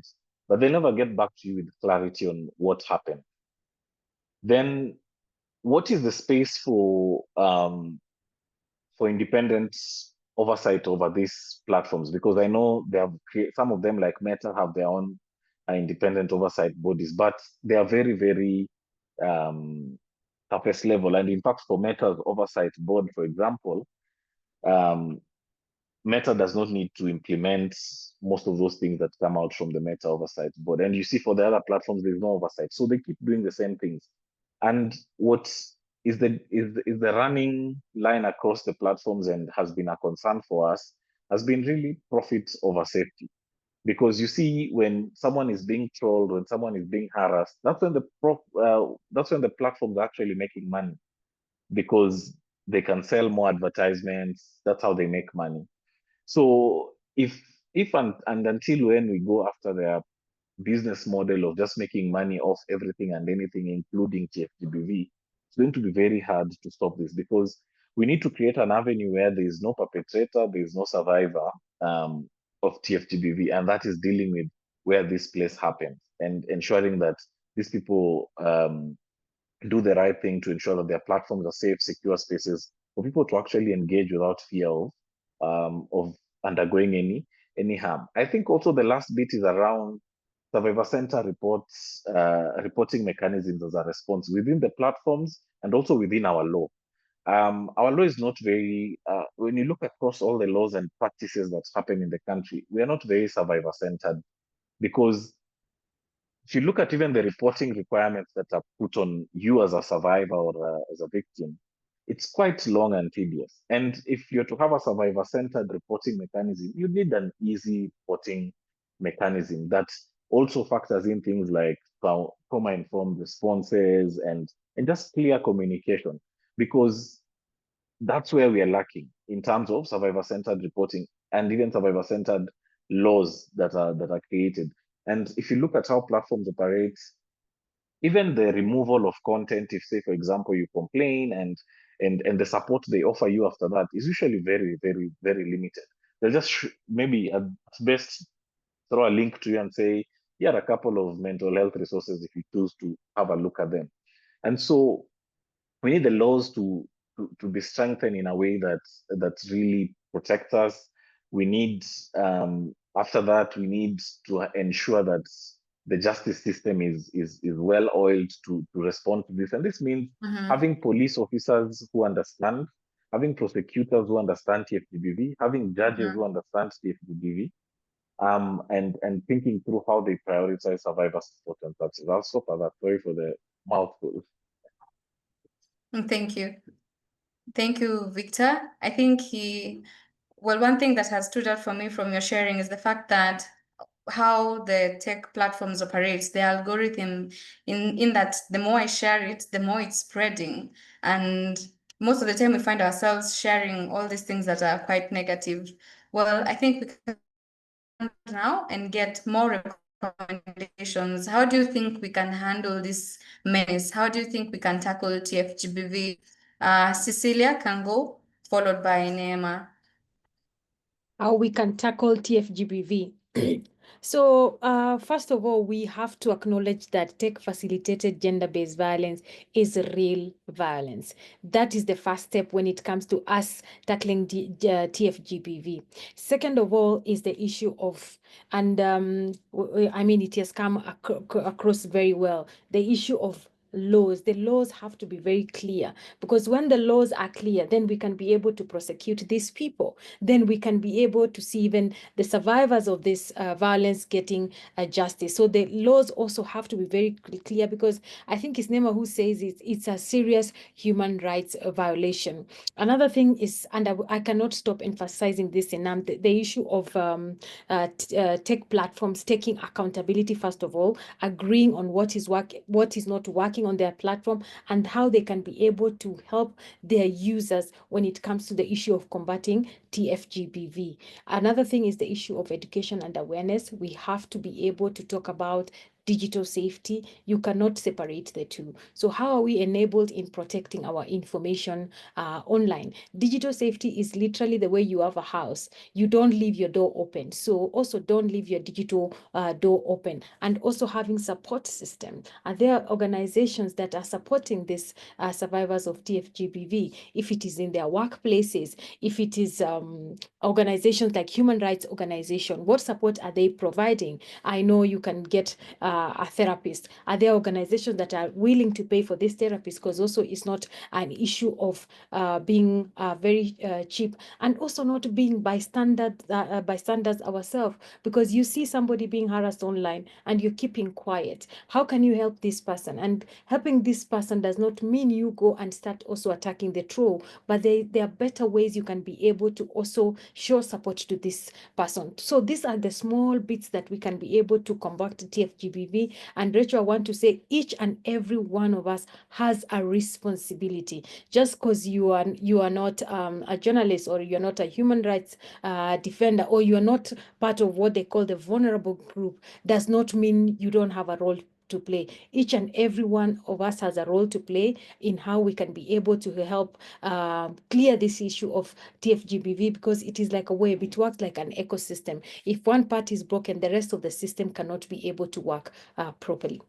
but they'll never get back to you with clarity on what happened. Then what is the space for independent oversight over these platforms? Because I know they have some of them, like Meta, have their own independent oversight bodies, but they are very, very surface level. And in fact, for Meta's oversight board, for example, Meta does not need to implement most of those things that come out from the Meta oversight board. And you see for the other platforms, there's no oversight. So they keep doing the same things. And what is the running line across the platforms, and has been a concern for us, has been really profit over safety. Because you see, when someone is being trolled, when someone is being harassed, that's when the platforms are actually making money, because they can sell more advertisements. That's how they make money. So if and until when we go after their business model of just making money off everything and anything, including TFGBV, it's going to be very hard to stop this, because we need to create an avenue where there is no perpetrator, there is no survivor of TFGBV, and that is dealing with where this place happens and ensuring that these people do the right thing to ensure that their platforms are safe, secure spaces for people to actually engage without fear of undergoing any harm. I think also the last bit is around survivor center reporting mechanisms as a response within the platforms and also within our law. Our law is not very, when you look across all the laws and practices that happen in the country, we are not very survivor centered, because if you look at even the reporting requirements that are put on you as a survivor or as a victim, it's quite long and tedious. And if you're to have a survivor-centered reporting mechanism, you need an easy reporting mechanism that also factors in things like trauma-informed responses and just clear communication, because that's where we are lacking in terms of survivor-centered reporting. and even survivor-centered laws that are created. And if you look at how platforms operate, even the removal of content, if say, for example, you complain and the support they offer you after that is usually very, very, very limited. They'll just maybe at best throw a link to you and say, here are a couple of mental health resources if you choose to have a look at them. And so we need the laws to be strengthened in a way that really protects us. We need after that we need to ensure that the justice system is well oiled to respond to this. And this means having police officers who understand, having prosecutors who understand TFGBV, having judges who understand TFGBV, and thinking through how they prioritize survivor support and services. I'll stop at that. Sorry for the mouthful. Thank you. Thank you, Victor. I think one thing that has stood out for me from your sharing is the fact that how the tech platforms operate, the algorithm in that the more I share it, the more it's spreading. And most of the time we find ourselves sharing all these things that are quite negative. Well, I think we can now and get more recommendations. How do you think we can handle this menace? How do you think we can tackle TFGBV? Cecilia can go, followed by Neema. How we can tackle TFGBV. So first of all, we have to acknowledge that tech-facilitated gender-based violence is real violence. That is the first step when it comes to us tackling TFGBV. Second of all is the issue of, and I mean, it has come across very well, the issue of laws. The laws have to be very clear, because when the laws are clear, then we can be able to prosecute these people. Then we can be able to see even the survivors of this violence getting justice. So the laws also have to be very clear, because I think it's Nema who says it's a serious human rights violation. Another thing is, and I cannot stop emphasizing this enough, the issue of tech platforms taking accountability, first of all, agreeing on what is not working on their platform, and how they can be able to help their users when it comes to the issue of combating TFGBV. Another thing is the issue of education and awareness. We have to be able to talk about digital safety. You cannot separate the two. So how are we enabled in protecting our information online? Digital safety is literally the way you have a house. You don't leave your door open. So also don't leave your digital door open. And also having support system. Are there organizations that are supporting this survivors of TFGBV? If it is in their workplaces, if it is organizations like human rights organization, what support are they providing? I know you can get a therapist. Are there organizations that are willing to pay for this therapist? Because also it's not an issue of being very cheap, and also not being bystanders ourselves, because you see somebody being harassed online and you're keeping quiet. How can you help this person? And helping this person does not mean you go and start also attacking the troll, but there are better ways you can be able to also show support to this person. So these are the small bits that we can be able to combat TFGBV. And Rachel, I want to say each and every one of us has a responsibility. Just because you are not a journalist, or you're not a human rights defender, or you're not part of what they call the vulnerable group, does not mean you don't have a role to play. Each and every one of us has a role to play in how we can be able to help clear this issue of TFGBV, because it is like a web. It works like an ecosystem. If one part is broken, the rest of the system cannot be able to work properly.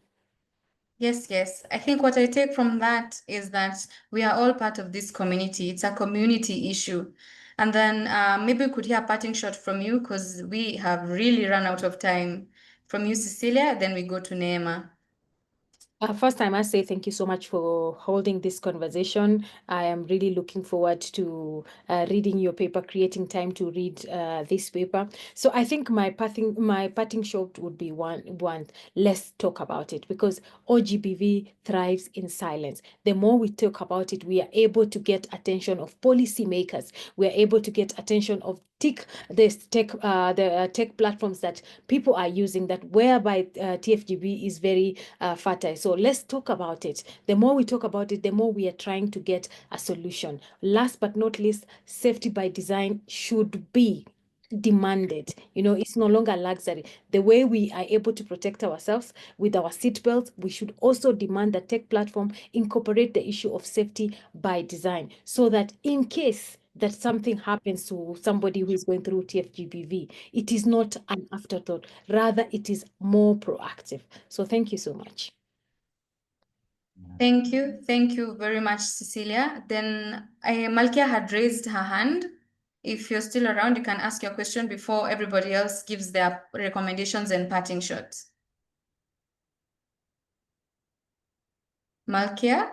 Yes, yes. I think what I take from that is that we are all part of this community. It's a community issue. And then maybe we could hear a parting shot from you, because we have really run out of time. From you, Cecilia, then we go to Neema. First, I must say thank you so much for holding this conversation. I am really looking forward to reading your paper, creating time to read this paper. So I think my parting shot would be one, let's talk about it, because OGBV thrives in silence. The more we talk about it, we are able to get attention of policymakers. We are able to get attention of the tech platforms that people are using, that whereby TFGB is very fertile. So let's talk about it. The more we talk about it, the more we are trying to get a solution. Last but not least, safety by design should be demanded. It's no longer luxury. The way we are able to protect ourselves with our seatbelts, we should also demand that tech platform incorporate the issue of safety by design, so that in case that something happens to somebody who is going through TFGBV, it is not an afterthought, rather it is more proactive. So thank you so much. Thank you very much, Cecilia. Then Malkia had raised her hand. If you're still around, you can ask your question before everybody else gives their recommendations and parting shots. Malkia?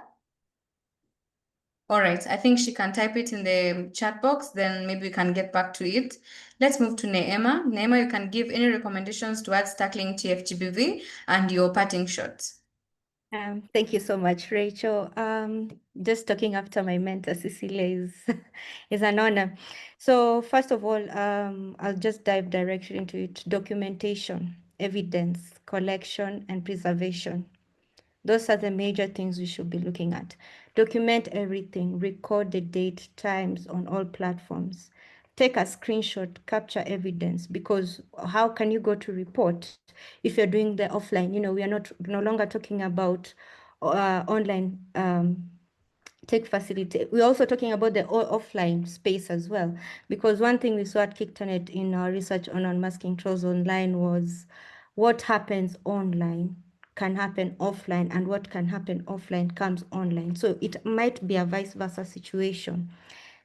All right, I think she can type it in the chat box, then maybe we can get back to it. Let's move to Neema. Neema, you can give any recommendations towards tackling TFGBV and your parting shots. Thank you so much, Rachel. Just talking after my mentor, Cecilia, is an honor. So first of all, I'll just dive directly into it. Documentation, evidence, collection, and preservation. Those are the major things we should be looking at. Document everything, record the date, times on all platforms. Take a screenshot, capture evidence, because how can you go to report if you're doing the offline? We are no longer talking about online tech facility. We're also talking about the offline space as well, because one thing we saw at KickTernet in our research on unmasking trolls online was what happens online can happen offline, and what can happen offline comes online. So it might be a vice versa situation.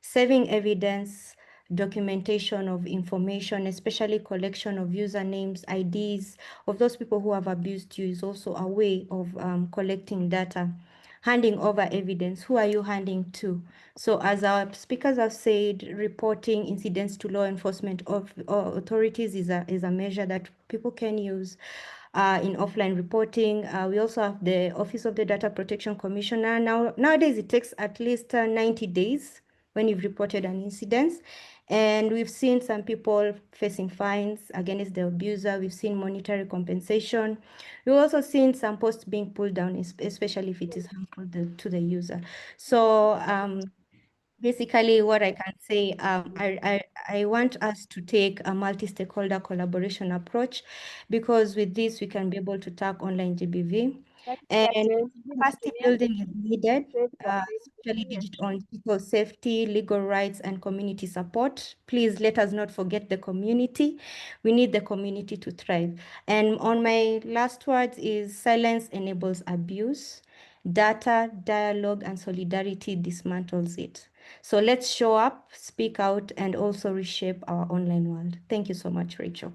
Saving evidence, documentation of information, especially collection of usernames, IDs of those people who have abused you, is also a way of collecting data. Handing over evidence. Who are you handing to? So as our speakers have said, reporting incidents to law enforcement authorities is a measure that people can use. In offline reporting, we also have the Office of the Data Protection Commissioner. Nowadays, it takes at least 90 days when you've reported an incident. And we've seen some people facing fines against the abuser. We've seen monetary compensation. We've also seen some posts being pulled down, especially if it is harmful to the user. So basically, what I can say, I want us to take a multi-stakeholder collaboration approach, because with this, we can be able to tackle online GBV. And capacity building is needed, especially digital safety, legal rights, and community support. Please let us not forget the community. We need the community to thrive. And on my last words is silence enables abuse. Data, dialogue, and solidarity dismantles it. So let's show up, speak out, and also reshape our online world. Thank you so much, Rachel.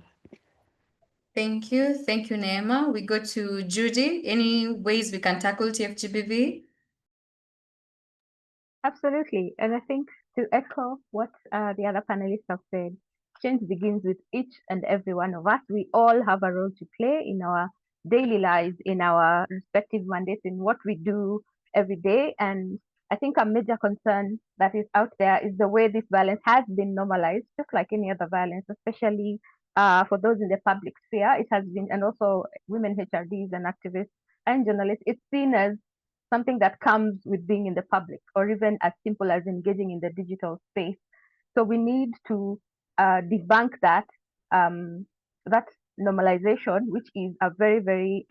Thank you, Neema. We go to Judy. Any ways we can tackle TFGBV? Absolutely. And I think to echo what the other panelists have said, change begins with each and every one of us. We all have a role to play in our daily lives, in our respective mandates, in what we do every day. And I think a major concern that is out there is the way this violence has been normalized, just like any other violence, especially for those in the public sphere. It has been, and also women HRDs and activists and journalists, it's seen as something that comes with being in the public, or even as simple as engaging in the digital space. So we need to debunk that that normalization, which is a very, very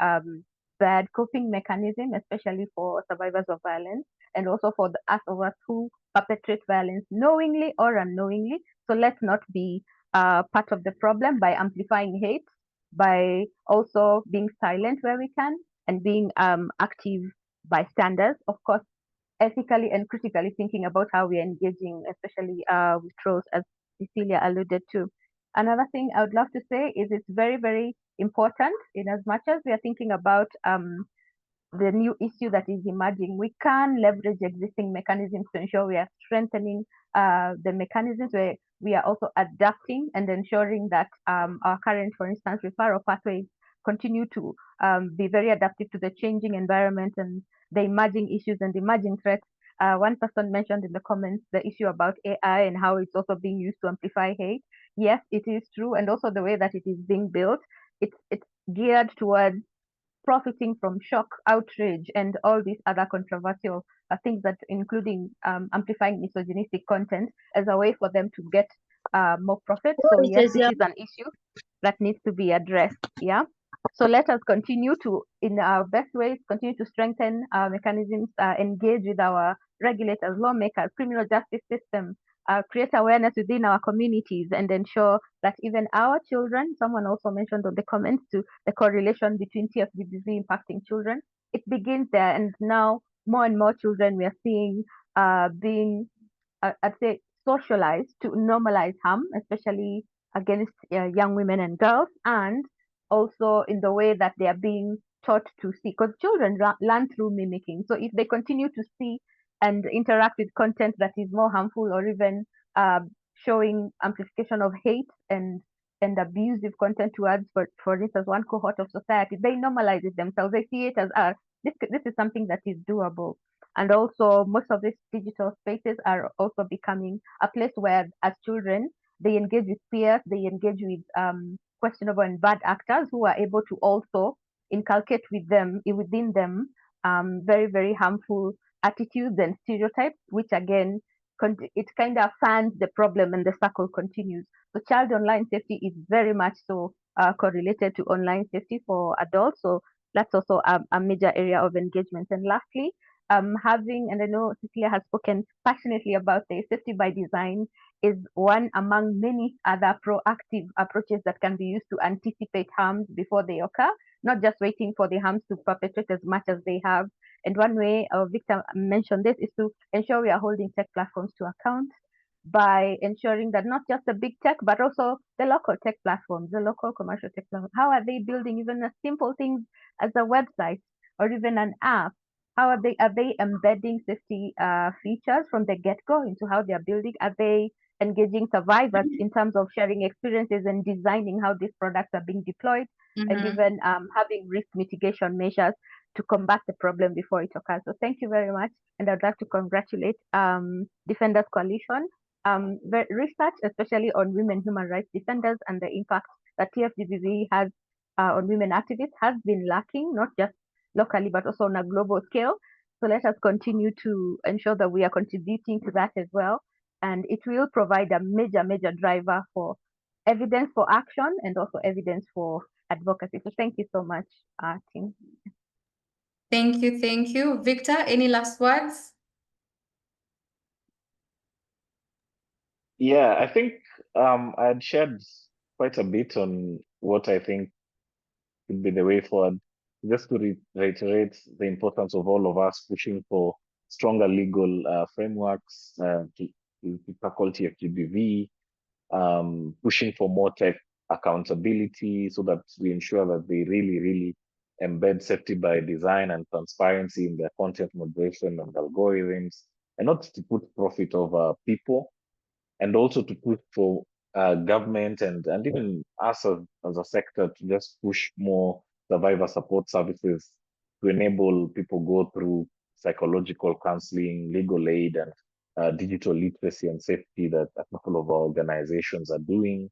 bad coping mechanism, especially for survivors of violence, and also for the us of us who perpetrate violence knowingly or unknowingly. So let's not be part of the problem by amplifying hate, by also being silent where we can, and being active bystanders, of course, ethically and critically thinking about how we are engaging, especially with trolls, as Cecilia alluded to. Another thing I would love to say is it's very, very important, in as much as we are thinking about the new issue that is emerging, we can leverage existing mechanisms to ensure we are strengthening the mechanisms where we are also adapting and ensuring that our current, for instance, referral pathways continue to be very adaptive to the changing environment and the emerging issues and emerging threats. One person mentioned in the comments the issue about AI and how it's also being used to amplify hate. Yes, it is true, and also the way that it is being built, it's geared towards profiting from shock, outrage, and all these other controversial things that including amplifying misogynistic content as a way for them to get more profit. So yes, this is an issue that needs to be addressed. Yeah. So let us continue to, in our best ways, continue to strengthen our mechanisms, engage with our regulators, lawmakers, criminal justice system, create awareness within our communities, and ensure that even our children, someone also mentioned on the comments to the correlation between TFGBV impacting children, it begins there. And now more and more children we are seeing being, I'd say, socialized to normalize harm, especially against young women and girls, and also in the way that they are being taught to see, because children learn through mimicking. So if they continue to see and interact with content that is more harmful, or even showing amplification of hate and abusive content towards, for instance, one cohort of society, they normalize it themselves. They see it as this is something that is doable. And also, most of these digital spaces are also becoming a place where, as children, they engage with peers, they engage with questionable and bad actors who are able to also inculcate within them very, very harmful attitudes and stereotypes, which again, it kind of fans the problem and the circle continues. So child online safety is very much so correlated to online safety for adults. So that's also a major area of engagement. And lastly, having, and I know Cecilia has spoken passionately about the safety by design, is one among many other proactive approaches that can be used to anticipate harms before they occur, not just waiting for the harms to perpetrate as much as they have. And one way Victor mentioned this is to ensure we are holding tech platforms to account by ensuring that not just the big tech, but also the local tech platforms, the local commercial tech platforms, how are they building even a simple things as a website or even an app? How are they embedding safety features from the get-go into how they are building? Are they engaging survivors in terms of sharing experiences and designing how these products are being deployed, and even having risk mitigation measures to combat the problem before it occurs? So thank you very much, and I'd like to congratulate Defenders Coalition. The research, especially on women human rights defenders and the impact that TFGBV has on women activists, has been lacking, not just locally, but also on a global scale. So let us continue to ensure that we are contributing to that as well. And it will provide a major, major driver for evidence for action and also evidence for advocacy. So thank you so much, team. Thank you, thank you. Victor, any last words? Yeah, I think I had shared quite a bit on what I think could be the way forward. Just to reiterate the importance of all of us pushing for stronger legal frameworks to tackle TFGBV, pushing for more tech accountability so that we ensure that they really, really embed safety by design and transparency in their content moderation and algorithms, and not to put profit over people, and also to push for government and even us as a sector to just push more survivor support services to enable people go through psychological counseling, legal aid, and digital literacy and safety that a couple of our organizations are doing.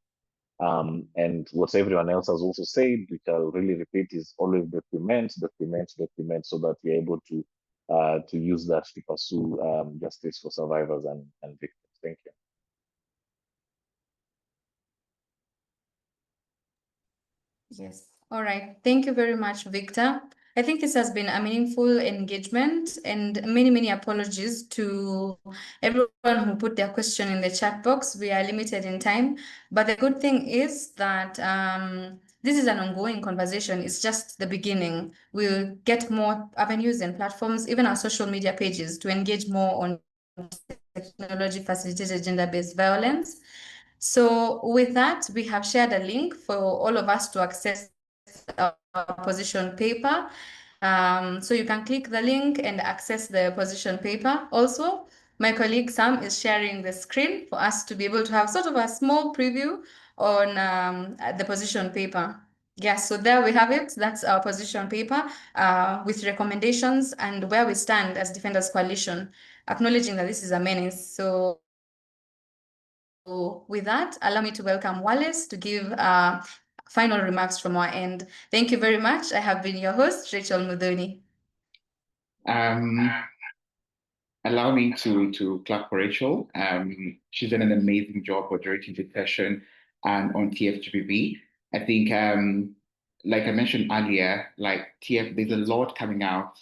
And what everyone else has also said, which I'll really repeat, is always document, so that we're able to use that to pursue justice for survivors and victims. Thank you. Yes. All right. Thank you very much, Victor. I think this has been a meaningful engagement, and many, many apologies to everyone who put their question in the chat box. We are limited in time, but the good thing is that this is an ongoing conversation. It's just the beginning. We'll get more avenues and platforms, even our social media pages, to engage more on technology-facilitated gender-based violence. So with that, we have shared a link for all of us to access our position paper. So you can click the link and access the position paper. Also, my colleague Sam is sharing the screen for us to be able to have sort of a small preview on the position paper. Yes, so there we have it. That's our position paper with recommendations and where we stand as Defenders Coalition, acknowledging that this is a menace. So with that, allow me to welcome Wallace to give final remarks from our end. Thank you very much. I have been your host, Rachel Mudhoni. allow me to clap for Rachel. She's done an amazing job moderating the session and on TFGBV. I think, like I mentioned earlier, there's a lot coming out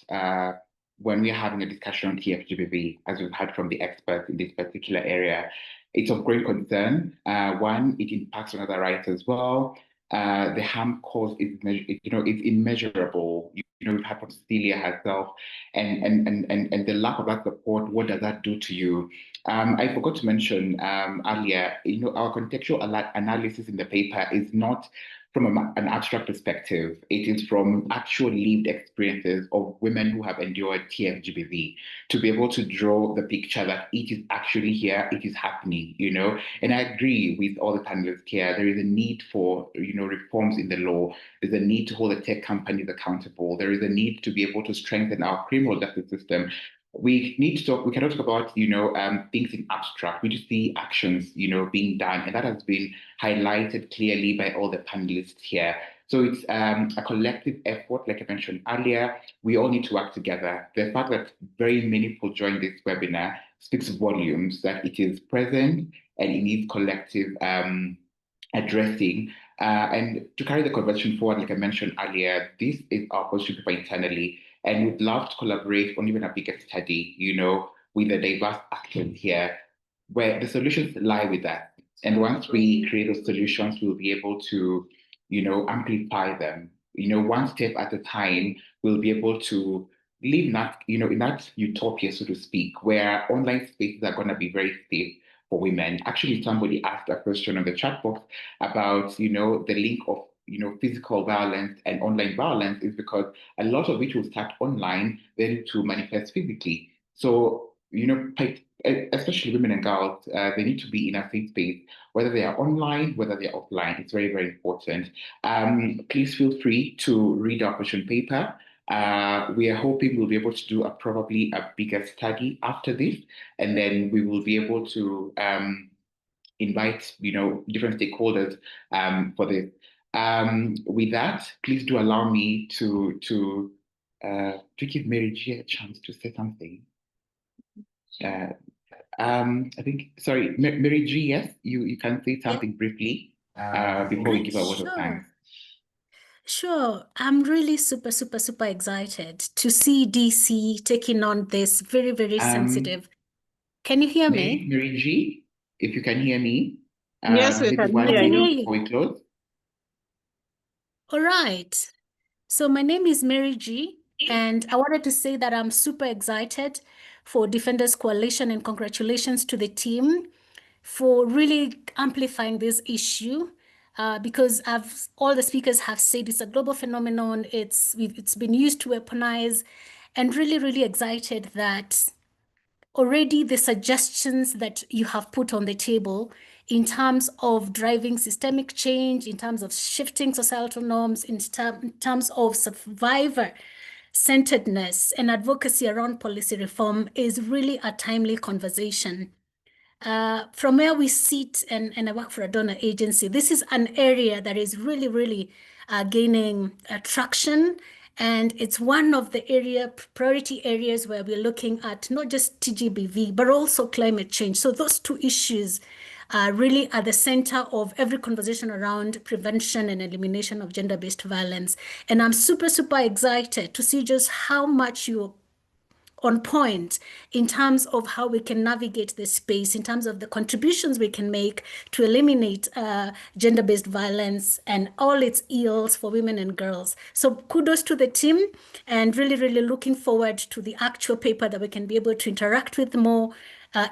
when we're having a discussion on TFGBV, as we've heard from the experts in this particular area. It's of great concern. One, it impacts on other rights as well. The harm caused is, it's immeasurable. We've had from Cecilia herself, and the lack of that support. What does that do to you? I forgot to mention earlier. Our contextual analysis in the paper is not from an abstract perspective. It is from actual lived experiences of women who have endured TFGBV, to be able to draw the picture that it is actually here, it is happening. And I agree with all the panelists here. There is a need for reforms in the law. There's a need to hold the tech companies accountable. There is a need to be able to strengthen our criminal justice system. We need to talk. We cannot talk about things in abstract. We just see actions being done, and that has been highlighted clearly by all the panelists here. So it's a collective effort, like I mentioned earlier. We all need to work together. The fact that very many people joined this webinar speaks volumes that it is present and it needs collective addressing. And to carry the conversation forward, like I mentioned earlier, this is our position paper internally, and we'd love to collaborate on even a bigger study, with the diverse actors here, where the solutions lie with that. And once we create those solutions, we'll be able to, amplify them. One step at a time, we'll be able to live in that utopia, so to speak, where online spaces are going to be very safe for women. Actually, somebody asked a question on the chat box about, the link of, physical violence and online violence, is because a lot of it will start online, then to manifest physically. So, especially women and girls, they need to be in a safe space, whether they are online, whether they are offline. It's very, very important. Please feel free to read our question paper. We are hoping we'll be able to do probably a bigger study after this, and then we will be able to invite different stakeholders for this. With that, please do allow me to give Mary G a chance to say something. I think, sorry, Mary G, yes, you can say something briefly before we give a word of thanks. Sure. I'm really super, super, super excited to see DC taking on this very, very sensitive. Can you hear me? Mary G, if you can hear me. Yes, we can hear you. Before we close. All right. So my name is Mary G, and I wanted to say that I'm super excited for Defenders Coalition, and congratulations to the team for really amplifying this issue. Because all the speakers have said, it's a global phenomenon. It's been used to weaponize, and really, really excited that already the suggestions that you have put on the table in terms of driving systemic change, in terms of shifting societal norms, in terms of survivor-centeredness and advocacy around policy reform is really a timely conversation. From where we sit, and I work for a donor agency, this is an area that is really, really gaining traction. And it's one of the priority areas where we're looking at not just TGBV, but also climate change. So those two issues are really at the center of every conversation around prevention and elimination of gender-based violence. And I'm super, super excited to see just how much you're on point in terms of how we can navigate this space, in terms of the contributions we can make to eliminate gender-based violence and all its ills for women and girls. So kudos to the team, and really, really looking forward to the actual paper that we can be able to interact with more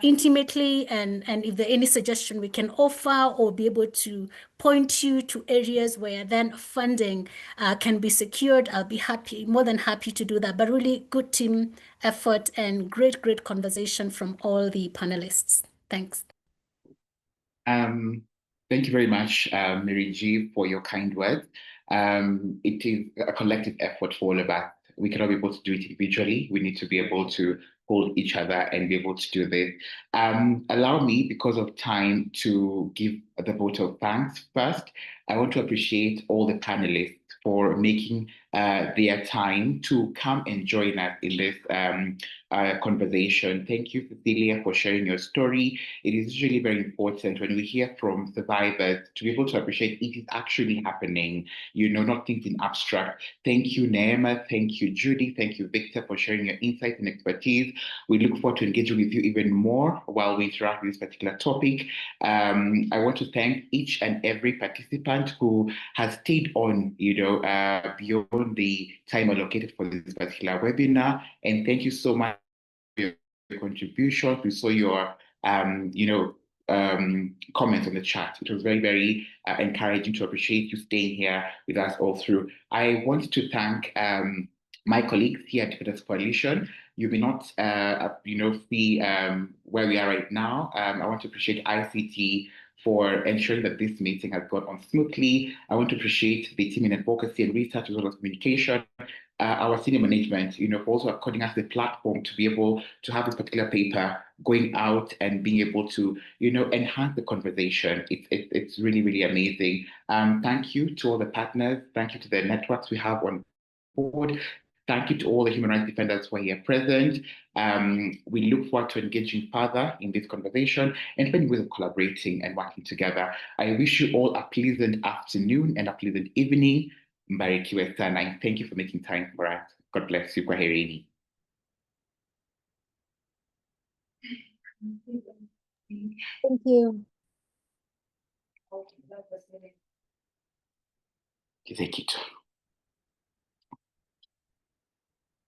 intimately, and if there are any suggestion we can offer or be able to point you to areas where then funding can be secured, I'll be more than happy to do that. But really good team effort and great, great conversation from all the panelists. Thanks. Thank you very much, Mary G, for your kind words. It is a collective effort for all of us. We cannot be able to do it individually. We need to be able to hold each other and be able to do this. Allow me, because of time, to give the vote of thanks first. I want to appreciate all the panelists for making their time to come and join us in this conversation. Thank you, Cecilia, for sharing your story. It is really very important when we hear from survivors to be able to appreciate it is actually happening, not things in abstract. Thank you, Neema. Thank you, Judy. Thank you, Victor, for sharing your insights and expertise. We look forward to engaging with you even more while we interact with this particular topic. I want to thank each and every participant who has stayed on, beyond the time allocated for this particular webinar. And thank you so much for your contribution. We saw your, comments on the chat. It was very, very encouraging to appreciate you staying here with us all through. I want to thank my colleagues here at Defenders Coalition. You may not, see where we are right now. I want to appreciate ICT for ensuring that this meeting has gone on smoothly. I want to appreciate the team in advocacy and research as well as communication. Our senior management, for also according us the platform to be able to have this particular paper going out and being able to, enhance the conversation. It's really, really amazing. Thank you to all the partners. Thank you to the networks we have on board. Thank you to all the human rights defenders who are here present. We look forward to engaging further in this conversation and finding ways of collaborating and working together. I wish you all a pleasant afternoon and a pleasant evening. Mbarikiwe sana, and thank you for making time for us. God bless you. Kwaherini. Thank you. Thank you.